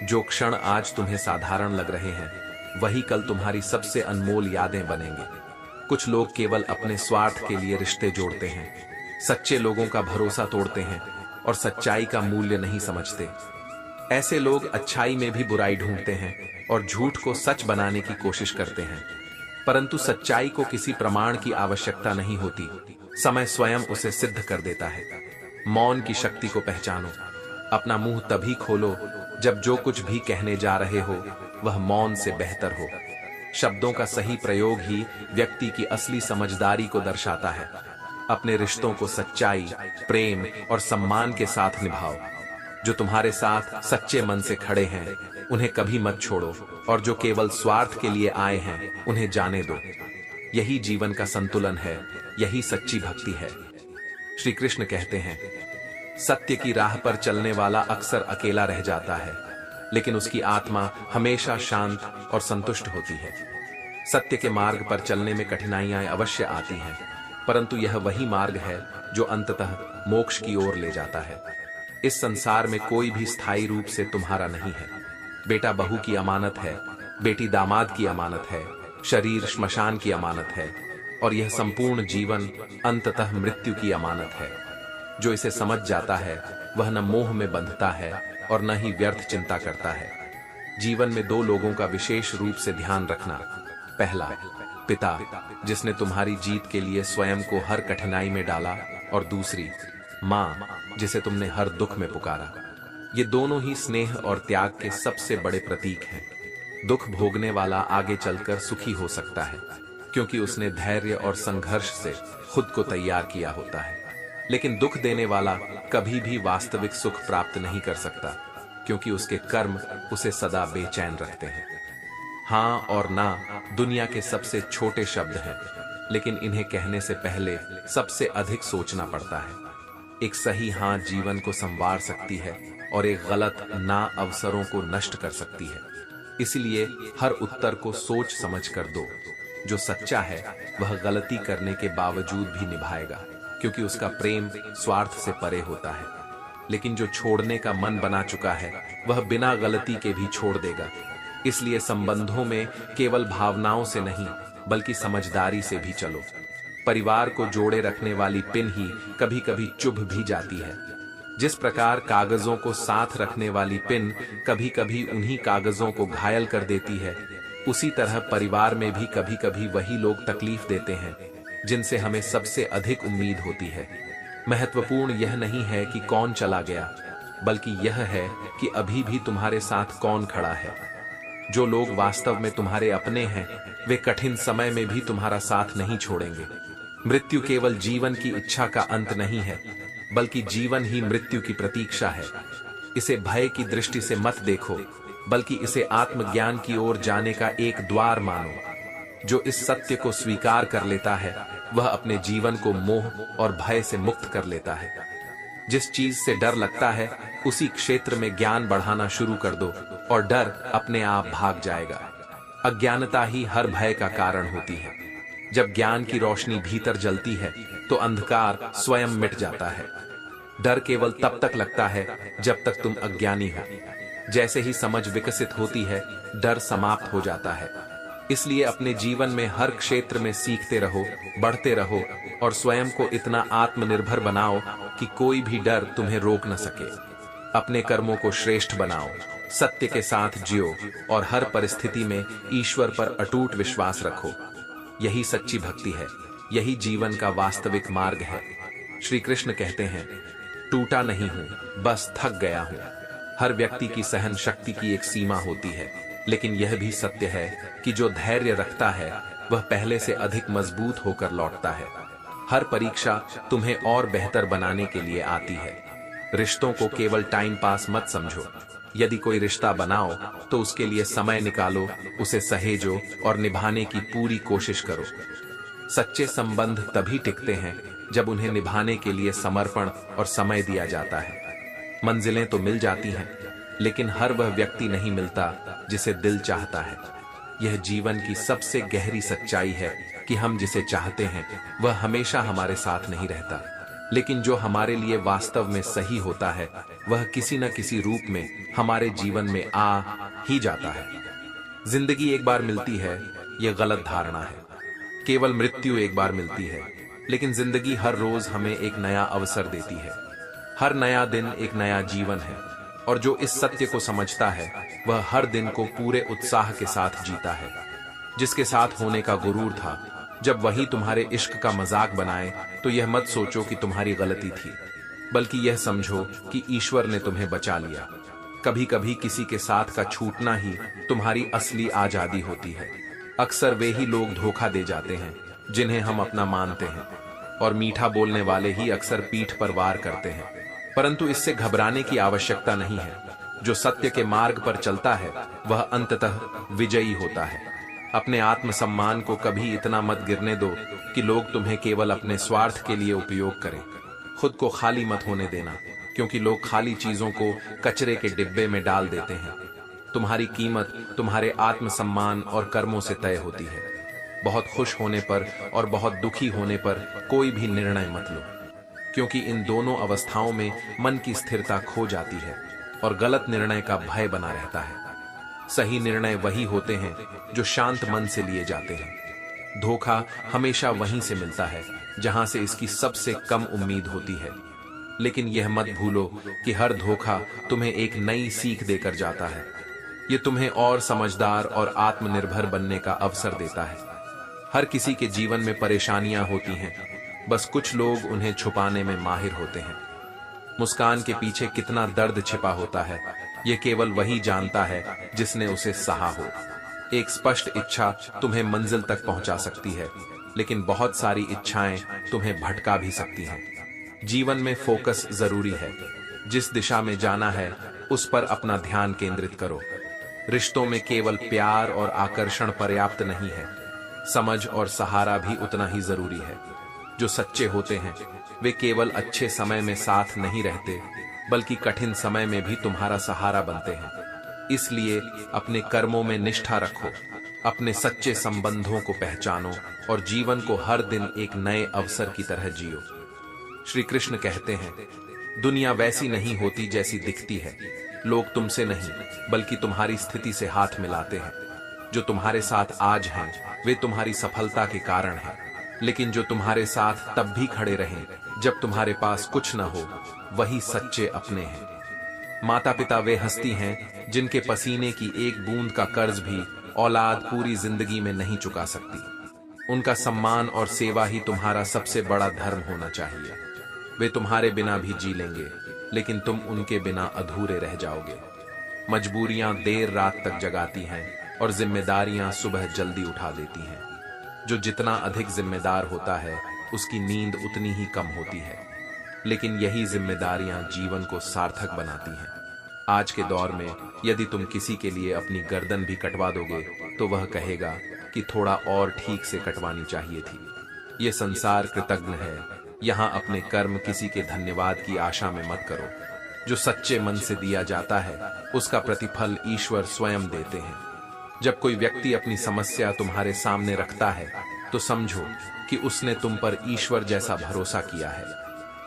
जो क्षण आज तुम्हें साधारण लग रहे हैं वही कल तुम्हारी सबसे अनमोल यादें बनेंगे। कुछ लोग केवल अपने स्वार्थ के लिए रिश्ते जोड़ते हैं, सच्चे लोगों का भरोसा तोड़ते हैं और सच्चाई का मूल्य नहीं समझते। ऐसे लोग अच्छाई में भी बुराई ढूंढते हैं और झूठ को सच बनाने की कोशिश करते हैं, परंतु सच्चाई को किसी प्रमाण की आवश्यकता नहीं होती। समय स्वयं उसे सिद्ध कर देता है। मौन की शक्ति को पहचानो। अपना मुंह तभी खोलो जब जो कुछ भी कहने जा रहे हो वह मौन से बेहतर हो। शब्दों का सही प्रयोग ही व्यक्ति की असली समझदारी को दर्शाता है। अपने रिश्तों को सच्चाई, प्रेम और सम्मान के साथ निभाओ। जो तुम्हारे साथ सच्चे मन से खड़े हैं उन्हें कभी मत छोड़ो, और जो केवल स्वार्थ के लिए आए हैं उन्हें जाने दो। यही जीवन का संतुलन है, यही सच्ची भक्ति है। श्री कृष्ण कहते हैं, सत्य की राह पर चलने वाला अक्सर अकेला रह जाता है, लेकिन उसकी आत्मा हमेशा शांत और संतुष्ट होती है। सत्य के मार्ग पर चलने में कठिनाइयां अवश्य आती हैं, परंतु यह वही मार्ग है जो अंततः मोक्ष की ओर ले जाता है। इस संसार में कोई भी स्थायी रूप से तुम्हारा नहीं है। बेटा बहू की अमानत है, बेटी दामाद की अमानत है, शरीर श्मशान की अमानत है, और यह संपूर्ण जीवन अंततः मृत्यु की अमानत है। जो इसे समझ जाता है वह न मोह में बंधता है और न ही व्यर्थ चिंता करता है। जीवन में दो लोगों का विशेष रूप से ध्यान रखना। पहला, पिता, जिसने तुम्हारी जीत के लिए स्वयं को हर कठिनाई में डाला, और दूसरी, माँ, जिसे तुमने हर दुख में पुकारा। ये दोनों ही स्नेह और त्याग के सबसे बड़े प्रतीक हैं। दुख भोगने वाला आगे चलकर सुखी हो सकता है, क्योंकि उसने धैर्य और संघर्ष से खुद को तैयार किया होता है, लेकिन दुख देने वाला कभी भी वास्तविक सुख प्राप्त नहीं कर सकता। क्योंकि उसके कर्म उसे सदा बेचैन रखते हैं। हाँ और ना दुनिया के सबसे छोटे शब्द हैं, लेकिन इन्हें कहने से पहले सबसे अधिक सोचना पड़ता है। एक सही हाँ जीवन को संवार सकती है और एक गलत ना अवसरों को नष्ट कर सकती है। इसलिए हर उत्तर को सोच समझ कर दो। जो सच्चा है वह गलती करने के बावजूद भी निभाएगा, क्योंकि उसका प्रेम स्वार्थ से परे होता है। लेकिन जो छोड़ने का मन बना चुका है वह बिना गलती के भी छोड़ देगा। इसलिए संबंधों में केवल भावनाओं से नहीं बल्कि समझदारी से भी चलो। परिवार को जोड़े रखने वाली पिन ही कभी कभी चुभ भी जाती है। जिस प्रकार कागजों को साथ रखने वाली पिन कभी कभी उन्हीं कागजों को घायल कर देती है, उसी तरह परिवार में भी कभी कभी वही लोग तकलीफ देते हैं जिनसे हमें सबसे अधिक उम्मीद होती है। महत्वपूर्ण यह नहीं है कि कौन चला गया, बल्कि यह है कि अभी भी तुम्हारे साथ कौन खड़ा है। जो लोग वास्तव में तुम्हारे अपने हैं वे कठिन समय में भी तुम्हारा साथ नहीं छोड़ेंगे। मृत्यु केवल जीवन की इच्छा का अंत नहीं है, बल्कि जीवन ही मृत्यु की प्रतीक्षा है। इसे भय की दृष्टि से मत देखो, बल्कि इसे आत्मज्ञान की ओर जाने का एक द्वार मानो। जो इस सत्य को स्वीकार कर लेता है वह अपने जीवन को मोह और भय से मुक्त कर लेता है। जिस चीज से डर लगता है उसी क्षेत्र में ज्ञान बढ़ाना शुरू कर दो और डर अपने आप भाग जाएगा। अज्ञानता ही हर भय का कारण होती है। जब ज्ञान की रोशनी भीतर जलती है तो अंधकार स्वयं मिट जाता है। डर केवल तब तक लगता है जब तक तुम अज्ञानी हो। जैसे ही समझ विकसित होती है डर समाप्त हो जाता है। इसलिए अपने जीवन में हर क्षेत्र में सीखते रहो, बढ़ते रहो और स्वयं को इतना आत्मनिर्भर बनाओ कि कोई भी डर तुम्हें रोक न सके। अपने कर्मों को श्रेष्ठ बनाओ, सत्य के साथ जियो और हर परिस्थिति में ईश्वर पर अटूट विश्वास रखो। यही सच्ची भक्ति है, यही जीवन का वास्तविक मार्ग है। श्री कृष्ण कहते हैं, टूटा नहीं हूं, बस थक गया हूं। हर व्यक्ति की सहन शक्ति की एक सीमा होती है, लेकिन यह भी सत्य है कि जो धैर्य रखता है वह पहले से अधिक मजबूत होकर लौटता है। हर परीक्षा तुम्हें और बेहतर बनाने के लिए आती है। रिश्तों को केवल टाइम पास मत समझो। यदि कोई रिश्ता बनाओ तो उसके लिए समय निकालो, उसे सहेजो और निभाने की पूरी कोशिश करो। सच्चे संबंध तभी टिकते हैं जब उन्हें निभाने के लिए समर्पण और समय दिया जाता है। मंजिलें तो मिल जाती हैं, लेकिन हर वह व्यक्ति नहीं मिलता जिसे दिल चाहता है। यह जीवन की सबसे गहरी सच्चाई है कि हम जिसे चाहते हैं वह हमेशा हमारे साथ नहीं रहता, लेकिन जो हमारे लिए वास्तव में सही होता है वह किसी न किसी रूप में हमारे जीवन में आ ही जाता है। जिंदगी एक बार मिलती है, यह गलत धारणा है। केवल मृत्यु एक बार मिलती है, लेकिन जिंदगी हर रोज हमें एक नया अवसर देती है। हर नया दिन एक नया जीवन है, और जो इस सत्य को समझता है वह हर दिन को पूरे उत्साह के साथ जीता है। जिसके साथ होने का गुरूर था, जब वही तुम्हारे इश्क का मजाक बनाए तो यह मत सोचो कि तुम्हारी गलती थी, बल्कि यह समझो कि ईश्वर ने तुम्हें बचा लिया। कभी कभी किसी के साथ का छूटना ही तुम्हारी असली आजादी होती है। अक्सर वे ही लोग धोखा दे जाते हैं जिन्हें हम अपना मानते हैं, और मीठा बोलने वाले ही अक्सर पीठ पर वार करते हैं। परंतु इससे घबराने की आवश्यकता नहीं है। जो सत्य के मार्ग पर चलता है वह अंततः विजयी होता है। अपने आत्मसम्मान को कभी इतना मत गिरने दो कि लोग तुम्हें केवल अपने स्वार्थ के लिए उपयोग करें। खुद को खाली मत होने देना, क्योंकि लोग खाली चीजों को कचरे के डिब्बे में डाल देते हैं। तुम्हारी कीमत तुम्हारे आत्मसम्मान और कर्मों से तय होती है। बहुत खुश होने पर और बहुत दुखी होने पर कोई भी निर्णय मत लो, क्योंकि इन दोनों अवस्थाओं में मन की स्थिरता खो जाती है और गलत निर्णय का भय बना रहता है। सही निर्णय वही होते हैं जो शांत मन से लिए जाते हैं। धोखा हमेशा वहीं से मिलता है जहां से इसकी सबसे कम उम्मीद होती है। लेकिन यह मत भूलो कि हर धोखा तुम्हें एक नई सीख देकर जाता है। ये तुम्हें और समझदार और आत्मनिर्भर बनने का अवसर देता है। हर किसी के जीवन में परेशानियां होती हैं, बस कुछ लोग उन्हें छुपाने में माहिर होते हैं। मुस्कान के पीछे कितना दर्द छिपा होता है ये केवल वही जानता है जिसने उसे सहा हो। एक स्पष्ट इच्छा तुम्हें मंजिल तक पहुंचा सकती है, लेकिन बहुत सारी इच्छाएं तुम्हें भटका भी सकती हैं। जीवन में फोकस जरूरी है। जिस दिशा में जाना है उस पर अपना ध्यान केंद्रित करो। रिश्तों में केवल प्यार और आकर्षण पर्याप्त नहीं है, समझ और सहारा भी उतना ही जरूरी है। जो सच्चे होते हैं वे केवल अच्छे समय में साथ नहीं रहते, बल्कि कठिन समय में भी तुम्हारा सहारा बनते हैं। इसलिए अपने कर्मों में निष्ठा रखो, अपने सच्चे संबंधों को पहचानो और जीवन को हर दिन एक नए अवसर की तरह जियो। श्री कृष्ण कहते हैं, दुनिया वैसी नहीं होती जैसी दिखती है। लोग तुमसे नहीं बल्कि तुम्हारी स्थिति से हाथ मिलाते हैं। जो तुम्हारे साथ आज हैं वे तुम्हारी सफलता के कारण हैं, लेकिन जो तुम्हारे साथ तब भी खड़े रहें जब तुम्हारे पास कुछ न हो, वही सच्चे अपने हैं। माता पिता वे हस्ती हैं जिनके पसीने की एक बूंद का कर्ज भी औलाद पूरी जिंदगी में नहीं चुका सकती। उनका सम्मान और सेवा ही तुम्हारा सबसे बड़ा धर्म होना चाहिए। वे तुम्हारे बिना भी जी लेंगे, लेकिन तुम उनके बिना अधूरे रह जाओगे। मजबूरियां देर रात तक जगाती हैं और जिम्मेदारियां सुबह जल्दी उठा देती हैं। जो जितना अधिक जिम्मेदार होता है उसकी नींद उतनी ही कम होती है, लेकिन यही जिम्मेदारियां जीवन को सार्थक बनाती हैं। आज के दौर में यदि तुम किसी के लिए अपनी गर्दन भी कटवा दोगे तो वह कहेगा कि थोड़ा और ठीक से कटवानी चाहिए थी। ये संसार कृतज्ञ है। यहाँ अपने कर्म किसी के धन्यवाद की आशा में मत करो। जो सच्चे मन से दिया जाता है उसका प्रतिफल ईश्वर स्वयं देते हैं। जब कोई व्यक्ति अपनी समस्या तुम्हारे सामने रखता है तो समझो कि उसने तुम पर ईश्वर जैसा भरोसा किया है।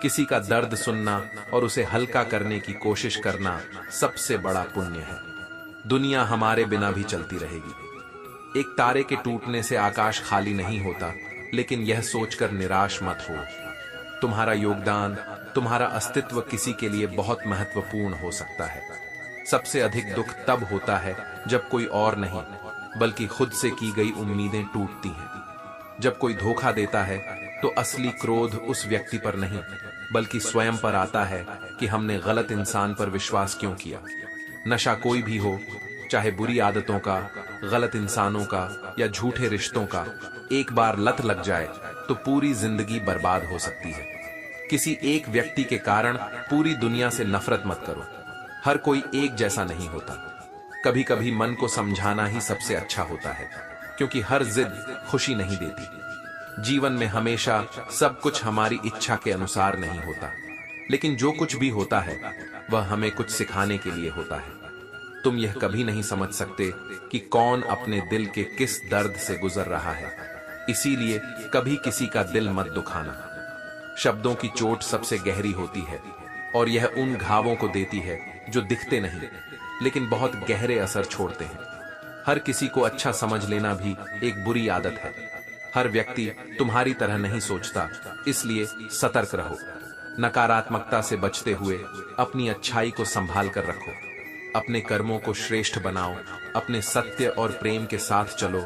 किसी का दर्द सुनना और उसे हल्का करने की कोशिश करना सबसे बड़ा पुण्य है। दुनिया हमारे बिना भी चलती रहेगी। एक तारे के टूटने से आकाश खाली नहीं होता, लेकिन यह सोचकर निराश मत हो। तुम्हारा योगदान, तुम्हारा अस्तित्व किसी के लिए बहुत महत्वपूर्ण हो सकता है। सबसे अधिक दुख तब होता है जब कोई और नहीं बल्कि खुद से की गई उम्मीदें टूटती हैं। जब कोई धोखा देता है तो असली क्रोध उस व्यक्ति पर नहीं बल्कि स्वयं पर आता है कि हमने गलत इंसान पर विश्वास क्यों किया। नशा कोई भी हो, चाहे बुरी आदतों का, गलत इंसानों का या झूठे रिश्तों का, एक बार लत लग जाए तो पूरी जिंदगी बर्बाद हो सकती है। किसी एक व्यक्ति के कारण पूरी दुनिया से नफरत मत करो। हर कोई एक जैसा नहीं होता। कभी कभी मन को समझाना ही सबसे अच्छा होता है, क्योंकि हर जिद खुशी नहीं देती। जीवन में हमेशा सब कुछ हमारी इच्छा के अनुसार नहीं होता, लेकिन जो कुछ भी होता है वह हमें कुछ सिखाने के लिए होता है। तुम यह कभी नहीं समझ सकते कि कौन अपने दिल के किस दर्द से गुजर रहा है, इसीलिए कभी किसी का दिल मत दुखाना। शब्दों की चोट सबसे गहरी होती है और यह उन घावों को देती है जो दिखते नहीं लेकिन बहुत गहरे असर छोड़ते हैं। हर किसी को अच्छा समझ लेना भी एक बुरी आदत है। हर व्यक्ति तुम्हारी तरह नहीं सोचता, इसलिए सतर्क रहो। नकारात्मकता से बचते हुए अपनी अच्छाई को संभाल कर रखो। अपने कर्मों को श्रेष्ठ बनाओ, अपने सत्य और प्रेम के साथ चलो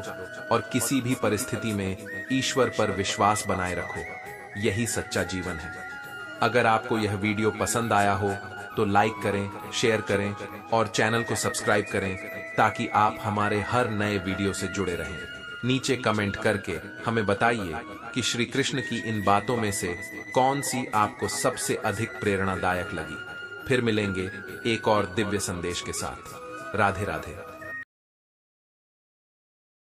और किसी भी परिस्थिति में ईश्वर पर विश्वास बनाए रखो। यही सच्चा जीवन है। अगर आपको यह वीडियो पसंद आया हो तो लाइक करें, शेयर करें और चैनल को सब्सक्राइब करें ताकि आप हमारे हर नए वीडियो से जुड़े रहें। नीचे कमेंट करके हमें बताइए कि श्री कृष्ण की इन बातों में से कौन सी आपको सबसे अधिक प्रेरणादायक लगी। फिर मिलेंगे एक और दिव्य संदेश के साथ। राधे राधे।